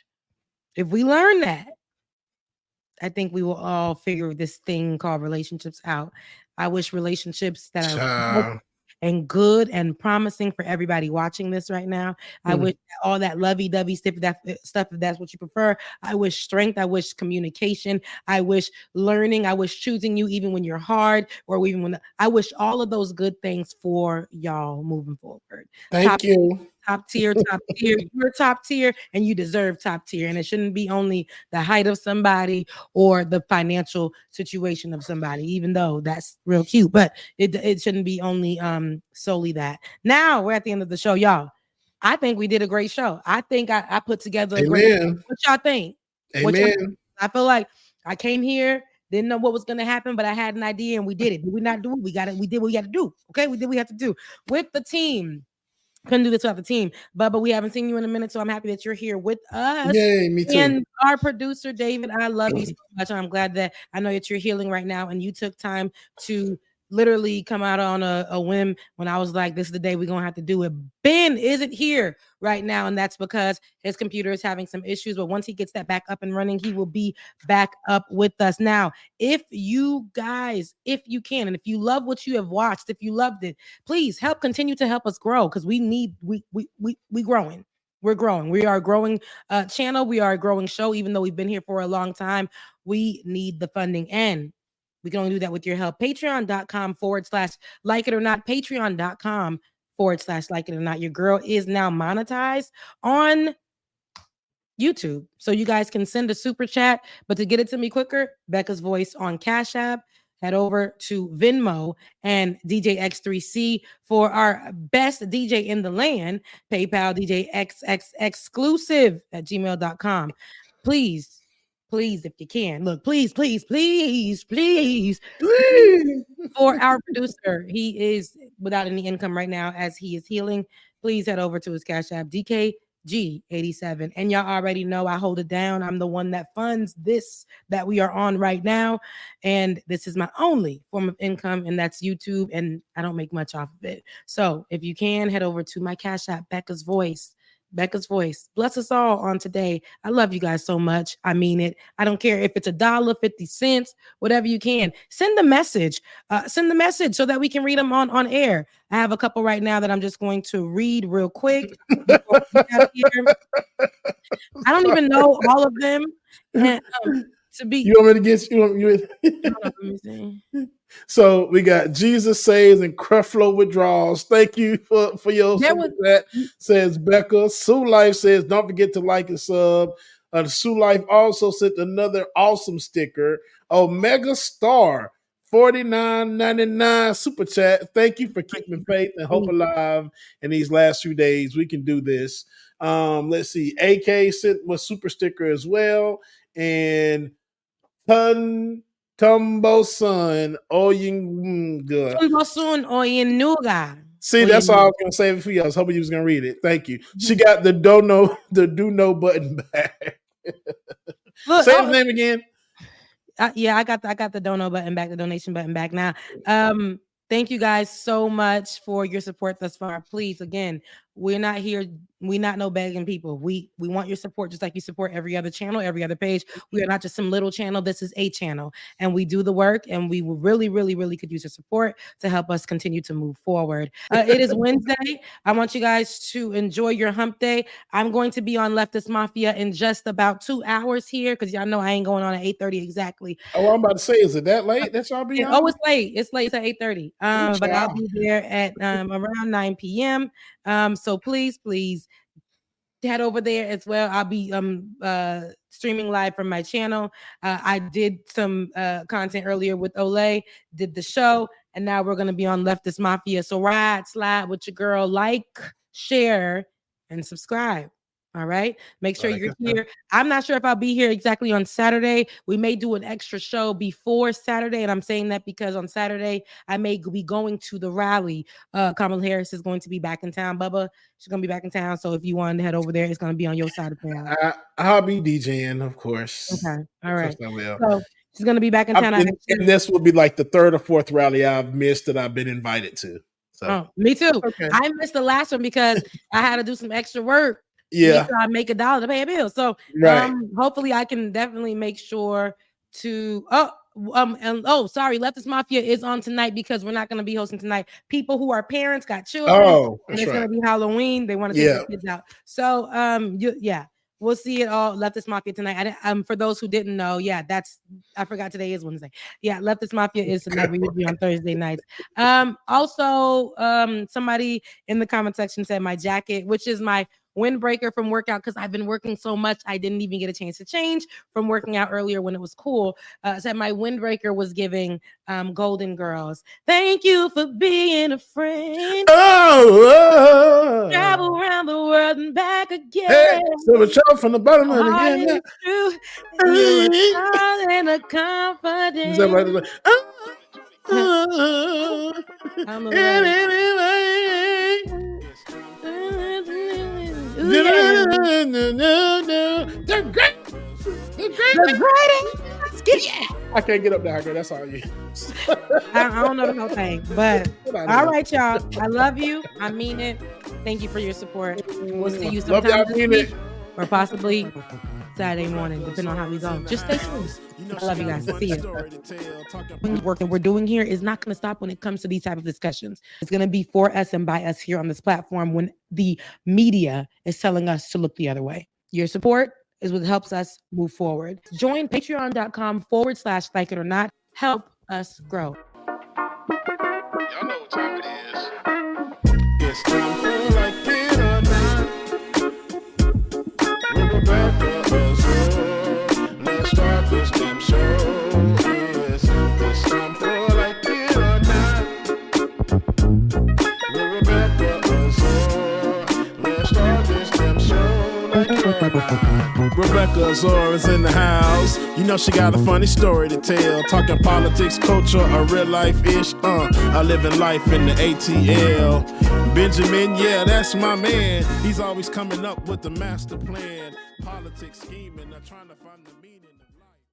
I think we will all figure this thing called relationships out. I wish relationships that are and good and promising for everybody watching this right now. I wish all that lovey-dovey stuff, if that's what you prefer. I wish strength. I wish communication. I wish learning. I wish choosing you even when you're hard or even when I wish all of those good things for y'all moving forward. Thank you. Top tier. You're top tier and you deserve top tier. And it shouldn't be only the height of somebody or the financial situation of somebody, even though that's real cute. But it shouldn't be only solely that. Now we're at the end of the show, y'all. I think we did a great show. I think I put together a great show. What y'all think? Amen. I feel like I came here, didn't know what was going to happen, but I had an idea and we did it. Did we not do it? We got it. We did what we had to do. Okay, we did what we had to do with the team. Couldn't do this without the team, but we haven't seen you in a minute, so I'm happy that you're here with us. Yay, me too. And our producer David, I love you so much. I'm glad that I know that you're healing right now, and you took time to literally come out on a whim when I was like, this is the day we're gonna have to do it. Ben isn't here right now, and that's because his computer is having some issues, but once he gets that back up and running, he will be back up with us. Now, if you guys, if you can, and if you love what you have watched, if you loved it, please continue to help us grow, because we growing. We're growing. We are a growing channel. We are a growing show, even though we've been here for a long time. We need the funding, and we can only do that with your help. Patreon.com/like it or not. Patreon.com/like it or not. Your girl is now monetized on YouTube. So you guys can send a super chat, but to get it to me quicker, Becca's Voice on Cash App. Head over to Venmo and DJ X3C for our best DJ in the land. PayPal DJ XXXclusive at gmail.com. Please, if you can, look, please, for our producer. He is without any income right now as he is healing. Please head over to his Cash App, DKG87. And y'all already know I hold it down. I'm the one that funds this that we are on right now. And this is my only form of income, and that's YouTube. And I don't make much off of it. So if you can, head over to my Cash App, Becca's Voice. Bless us all on today. I love you guys so much. I mean it. I don't care if it's $1, 50 cents, whatever you can. Send the message. Send the message so that we can read them on air. I have a couple right now that I'm just going to read real quick. I don't even know all of them. And, you want me to get you? Let me see. So we got Jesus Saves and Creflo Withdrawals. Thank you for your that says Becca. Sue Life says, don't forget to like and sub. Sue Life also sent another awesome sticker. Omega Star, $49.99 super chat. Thank you for keeping faith and hope alive in these last few days. We can do this. Let's see. AK sent a super sticker as well. And Tumbosun Oyinga. See, that's all I was gonna say for you. I was hoping you was gonna read it. Thank you. She got the do no button back. Look, say his name again. Yeah, I got the dono button back, the donation button back now. Thank you guys so much for your support thus far. Please, again, we're not here. We're not no begging people. We want your support just like you support every other channel, every other page. We are not just some little channel. This is a channel, and we do the work, and we will really, really, really could use your support to help us continue to move forward. It is Wednesday. I want you guys to enjoy your hump day. I'm going to be on Leftist Mafia in just about 2 hours here because y'all know I ain't going on at 8:30 exactly. Oh, I'm about to say, is it that late? That's y'all be on? Oh, it's late. It's late. It's at 8:30. But I'll be there at around 9 p.m. So please head over there as well. I'll be streaming live from my channel. I did some content earlier with Olay, did the show, and now we're gonna be on Leftist Mafia. So slide with your girl, like, share, and subscribe. All right. Make sure you're here. I'm not sure if I'll be here exactly on Saturday. We may do an extra show before Saturday. And I'm saying that because on Saturday, I may be going to the rally. Kamala Harris is going to be back in town. Bubba, she's going to be back in town. So if you want to head over there, it's going to be on your side of town. I'll be DJing, of course. Okay. All right. I will. So she's going to be back in town. And this will be like the third or fourth rally I've missed that I've been invited to. So me too. Okay. I missed the last one because I had to do some extra work. Yeah, I make $1 to pay a bill. So hopefully I can definitely make sure to sorry, Leftist Mafia is on tonight because we're not going to be hosting tonight. People who are parents got children, and it's going to be Halloween. They want to take their kids out. So we'll see it all. Leftist Mafia tonight. For those who didn't know, I forgot today is Wednesday. Yeah, Leftist Mafia is tonight. We usually on Thursday nights. Also, somebody in the comment section said my jacket, which is my windbreaker from workout, because I've been working so much I didn't even get a chance to change from working out earlier when it was cool. Said my windbreaker was giving Golden Girls. Thank you for being a friend. Travel around the world and back again. Hey, so the show from the bottom of again. And a confidence. The greatest. I can't get up there, girl. That's all you. I don't know the whole thing, but all right, y'all. I love you. I mean it. Thank you for your support. We'll see you sometime this week or possibly Saturday morning, depending on how we go. Just stay tuned. I love you guys. See you. The work that we're doing here is not going to stop when it comes to these type of discussions. It's going to be for us and by us here on this platform when the media is telling us to look the other way. Your support is what helps us move forward. Join patreon.com/like it or not. Help us grow. Y'all know what time it is. It's time for like it or not. Rebecca Azor. Let's start this damn show. It's time for like it or not. Rebecca Azor. Let's start this damn show. Rebecca Azor is in the house. You know she got a funny story to tell. Talking politics, culture, or real life-ish. I live in life in the ATL. Benjamin, yeah, that's my man. He's always coming up with the master plan. Politics scheming, trying to find the meaning.